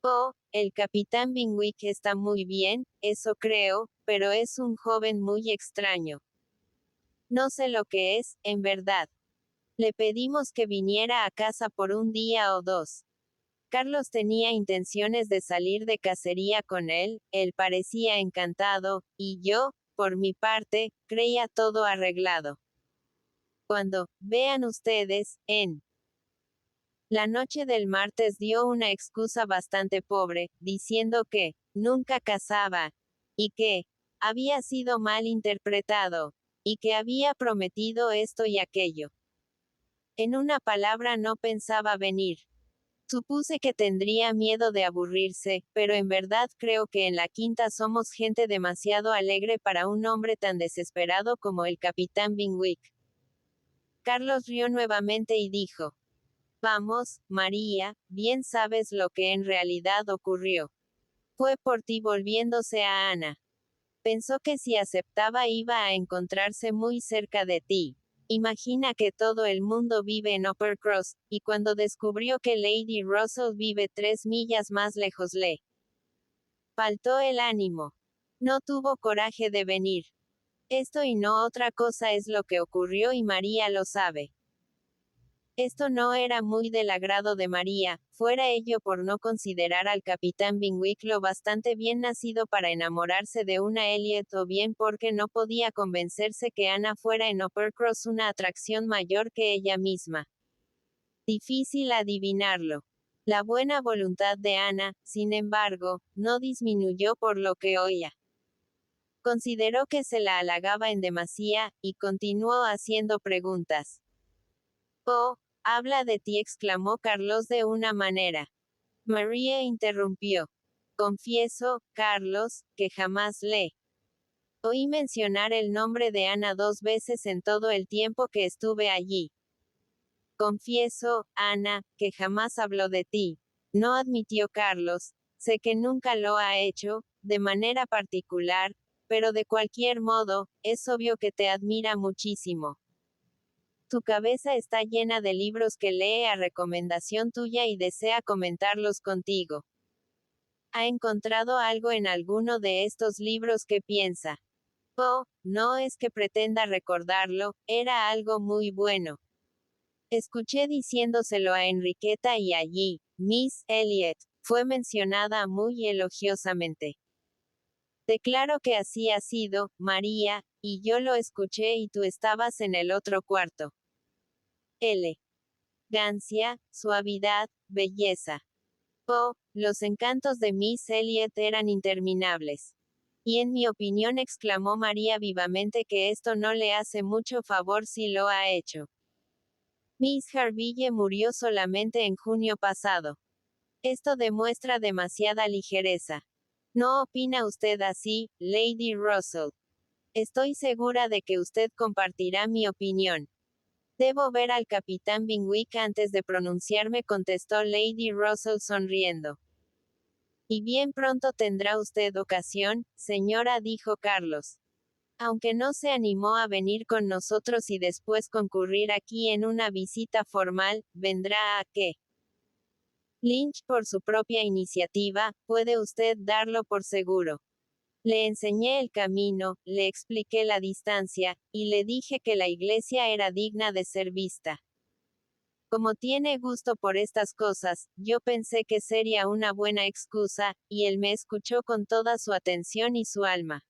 Oh, el capitán Binwick está muy bien, eso creo, pero es un joven muy extraño. No sé lo que es, en verdad. Le pedimos que viniera a casa por un día o dos. Carlos tenía intenciones de salir de cacería con él parecía encantado, y yo, por mi parte, creía todo arreglado. Cuando, vean ustedes, en la noche del martes dio una excusa bastante pobre, diciendo que, nunca cazaba, y que, había sido mal interpretado, y que había prometido esto y aquello. En una palabra no pensaba venir. Supuse que tendría miedo de aburrirse, pero en verdad creo que en la quinta somos gente demasiado alegre para un hombre tan desesperado como el capitán Binwick. Carlos rió nuevamente y dijo: Vamos, María, bien sabes lo que en realidad ocurrió. Fue por ti volviéndose a Ana. Pensó que si aceptaba iba a encontrarse muy cerca de ti. Imagina que todo el mundo vive en Uppercross, y cuando descubrió que Lady Russell vive 3 millas más lejos le faltó el ánimo. No tuvo coraje de venir. Esto y no otra cosa es lo que ocurrió y María lo sabe. Esto no era muy del agrado de María, fuera ello por no considerar al capitán Binwick lo bastante bien nacido para enamorarse de una Elliot o bien porque no podía convencerse que Ana fuera en Uppercross una atracción mayor que ella misma. Difícil adivinarlo. La buena voluntad de Ana, sin embargo, no disminuyó por lo que oía. Consideró que se la halagaba en demasía, y continuó haciendo preguntas. Oh, habla de ti, exclamó Carlos de una manera. María interrumpió. Confieso, Carlos, que jamás le oí mencionar el nombre de Ana 2 veces en todo el tiempo que estuve allí. Confieso, Ana, que jamás habló de ti. No admitió Carlos. Sé que nunca lo ha hecho, de manera particular, pero de cualquier modo, es obvio que te admira muchísimo. Tu cabeza está llena de libros que lee a recomendación tuya y desea comentarlos contigo. ¿Ha encontrado algo en alguno de estos libros que piensa? Oh, no es que pretenda recordarlo, era algo muy bueno. Escuché diciéndoselo a Enriqueta y allí, Miss Elliot, fue mencionada muy elogiosamente. Declaro que así ha sido, María, y yo lo escuché y tú estabas en el otro cuarto. Elegancia, suavidad, belleza. Oh, los encantos de Miss Elliot eran interminables. Y en mi opinión, exclamó María vivamente, que esto no le hace mucho favor si lo ha hecho. Miss Harville murió solamente en junio pasado. Esto demuestra demasiada ligereza. ¿No opina usted así, Lady Russell? Estoy segura de que usted compartirá mi opinión. Debo ver al capitán Binwick antes de pronunciarme, contestó Lady Russell sonriendo. Y bien pronto tendrá usted ocasión, señora, dijo Carlos. Aunque no se animó a venir con nosotros y después concurrir aquí en una visita formal, vendrá a qué. Lynch por su propia iniciativa, puede usted darlo por seguro. Le enseñé el camino, le expliqué la distancia, y le dije que la iglesia era digna de ser vista. Como tiene gusto por estas cosas, yo pensé que sería una buena excusa, y él me escuchó con toda su atención y su alma.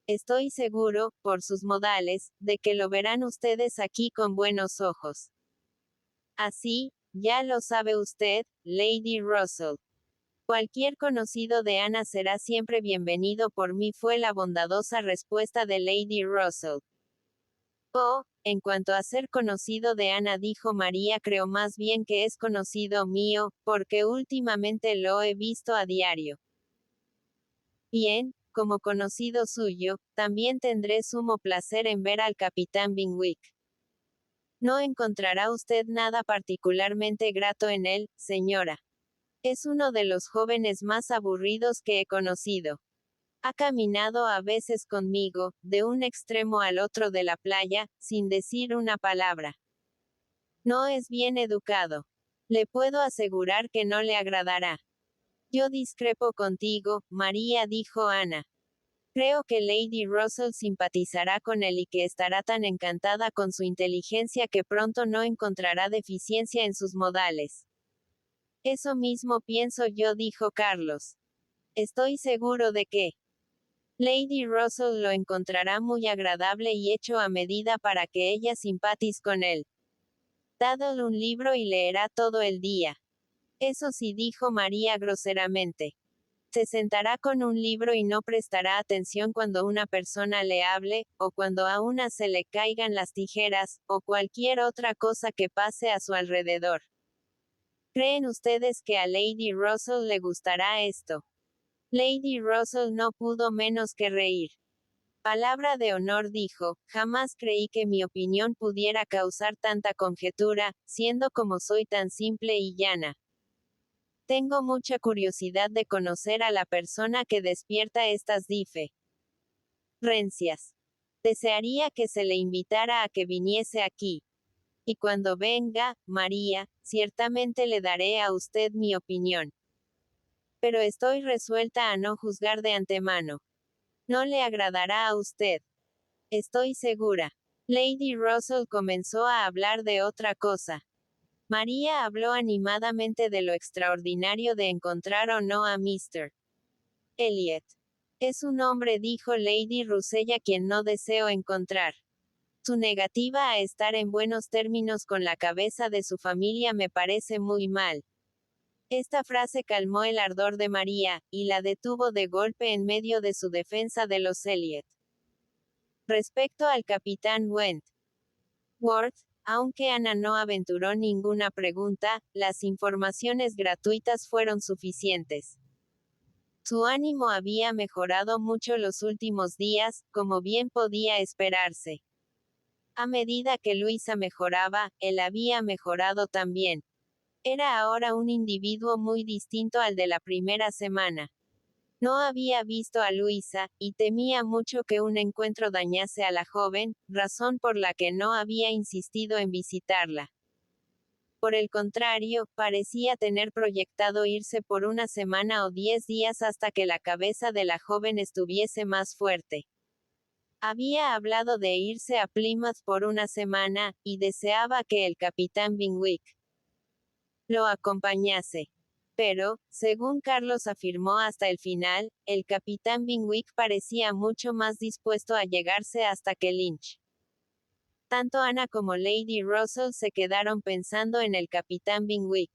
Estoy seguro, por sus modales, de que lo verán ustedes aquí con buenos ojos. Así, ya lo sabe usted, Lady Russell. Cualquier conocido de Ana será siempre bienvenido por mí, fue la bondadosa respuesta de Lady Russell. Oh, en cuanto a ser conocido de Ana, dijo María, creo más bien que es conocido mío, porque últimamente lo he visto a diario. Bien, como conocido suyo, también tendré sumo placer en ver al capitán Binwick. No encontrará usted nada particularmente grato en él, señora. Es uno de los jóvenes más aburridos que he conocido. Ha caminado a veces conmigo, de un extremo al otro de la playa, sin decir una palabra. No es bien educado. Le puedo asegurar que no le agradará. Yo discrepo contigo, María, dijo Ana. Creo que Lady Russell simpatizará con él y que estará tan encantada con su inteligencia que pronto no encontrará deficiencia en sus modales. Eso mismo pienso yo, dijo Carlos. Estoy seguro de que Lady Russell lo encontrará muy agradable y hecho a medida para que ella simpatice con él. Dadle un libro y leerá todo el día. Eso sí, dijo María groseramente. Se sentará con un libro y no prestará atención cuando una persona le hable, o cuando a una se le caigan las tijeras, o cualquier otra cosa que pase a su alrededor. ¿Creen ustedes que a Lady Russell le gustará esto? Lady Russell no pudo menos que reír. Palabra de honor, dijo, jamás creí que mi opinión pudiera causar tanta conjetura, siendo como soy tan simple y llana. Tengo mucha curiosidad de conocer a la persona que despierta estas diferencias. Desearía que se le invitara a que viniese aquí. Y cuando venga, María, ciertamente le daré a usted mi opinión. Pero estoy resuelta a no juzgar de antemano. No le agradará a usted. Estoy segura. Lady Russell comenzó a hablar de otra cosa. María habló animadamente de lo extraordinario de encontrar o no a Mr. Elliot. Es un hombre, dijo Lady Russell, a quien no deseo encontrar. Su negativa a estar en buenos términos con la cabeza de su familia me parece muy mal. Esta frase calmó el ardor de María, y la detuvo de golpe en medio de su defensa de los Elliot. Respecto al capitán Wentworth, aunque Ana no aventuró ninguna pregunta, las informaciones gratuitas fueron suficientes. Su ánimo había mejorado mucho los últimos días, como bien podía esperarse. A medida que Luisa mejoraba, él había mejorado también. Era ahora un individuo muy distinto al de la primera semana. No había visto a Luisa, y temía mucho que un encuentro dañase a la joven, razón por la que no había insistido en visitarla. Por el contrario, parecía tener proyectado irse por una semana o 10 días hasta que la cabeza de la joven estuviese más fuerte. Había hablado de irse a Plymouth por una semana, y deseaba que el capitán Binwick lo acompañase. Pero, según Carlos afirmó hasta el final, el capitán Binwick parecía mucho más dispuesto a llegarse hasta que Lynch. Tanto Ana como Lady Russell se quedaron pensando en el capitán Binwick.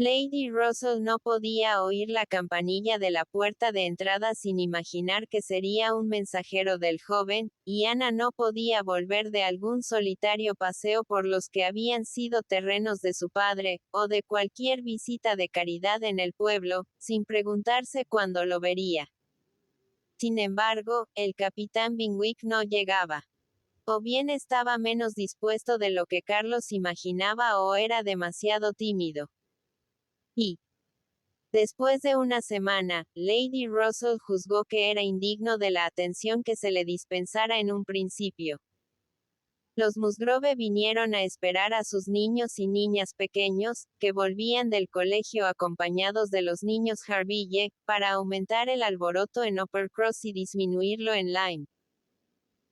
Lady Russell no podía oír la campanilla de la puerta de entrada sin imaginar que sería un mensajero del joven, y Ana no podía volver de algún solitario paseo por los que habían sido terrenos de su padre, o de cualquier visita de caridad en el pueblo, sin preguntarse cuándo lo vería. Sin embargo, el capitán Binwick no llegaba. O bien estaba menos dispuesto de lo que Carlos imaginaba o era demasiado tímido. Y, después de una semana, Lady Russell juzgó que era indigno de la atención que se le dispensara en un principio. Los Musgrove vinieron a esperar a sus niños y niñas pequeños, que volvían del colegio acompañados de los niños Harville, para aumentar el alboroto en Uppercross y disminuirlo en Lyme.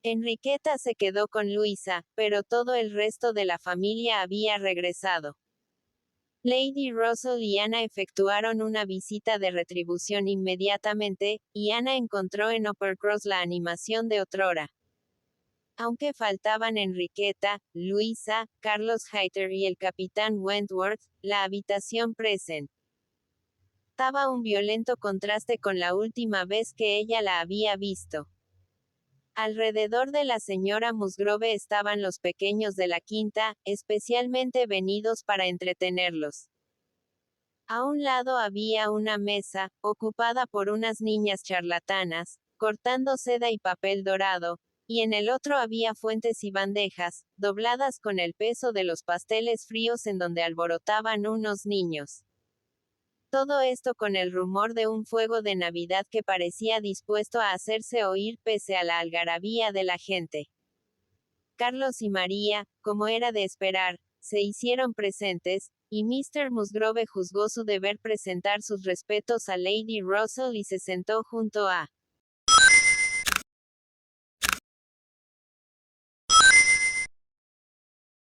Enriqueta se quedó con Luisa, pero todo el resto de la familia había regresado. Lady Russell y Ana efectuaron una visita de retribución inmediatamente, y Ana encontró en Uppercross la animación de otrora. Aunque faltaban Enriqueta, Luisa, Carlos Hayter y el capitán Wentworth, la habitación presentaba un violento contraste con la última vez que ella la había visto. Alrededor de la señora Musgrove estaban los pequeños de la quinta, especialmente venidos para entretenerlos. A un lado había una mesa, ocupada por unas niñas charlatanas, cortando seda y papel dorado, y en el otro había fuentes y bandejas, dobladas con el peso de los pasteles fríos en donde alborotaban unos niños. Todo esto con el rumor de un fuego de Navidad que parecía dispuesto a hacerse oír pese a la algarabía de la gente. Carlos y María, como era de esperar, se hicieron presentes, y Mr. Musgrove juzgó su deber presentar sus respetos a Lady Russell y se sentó junto a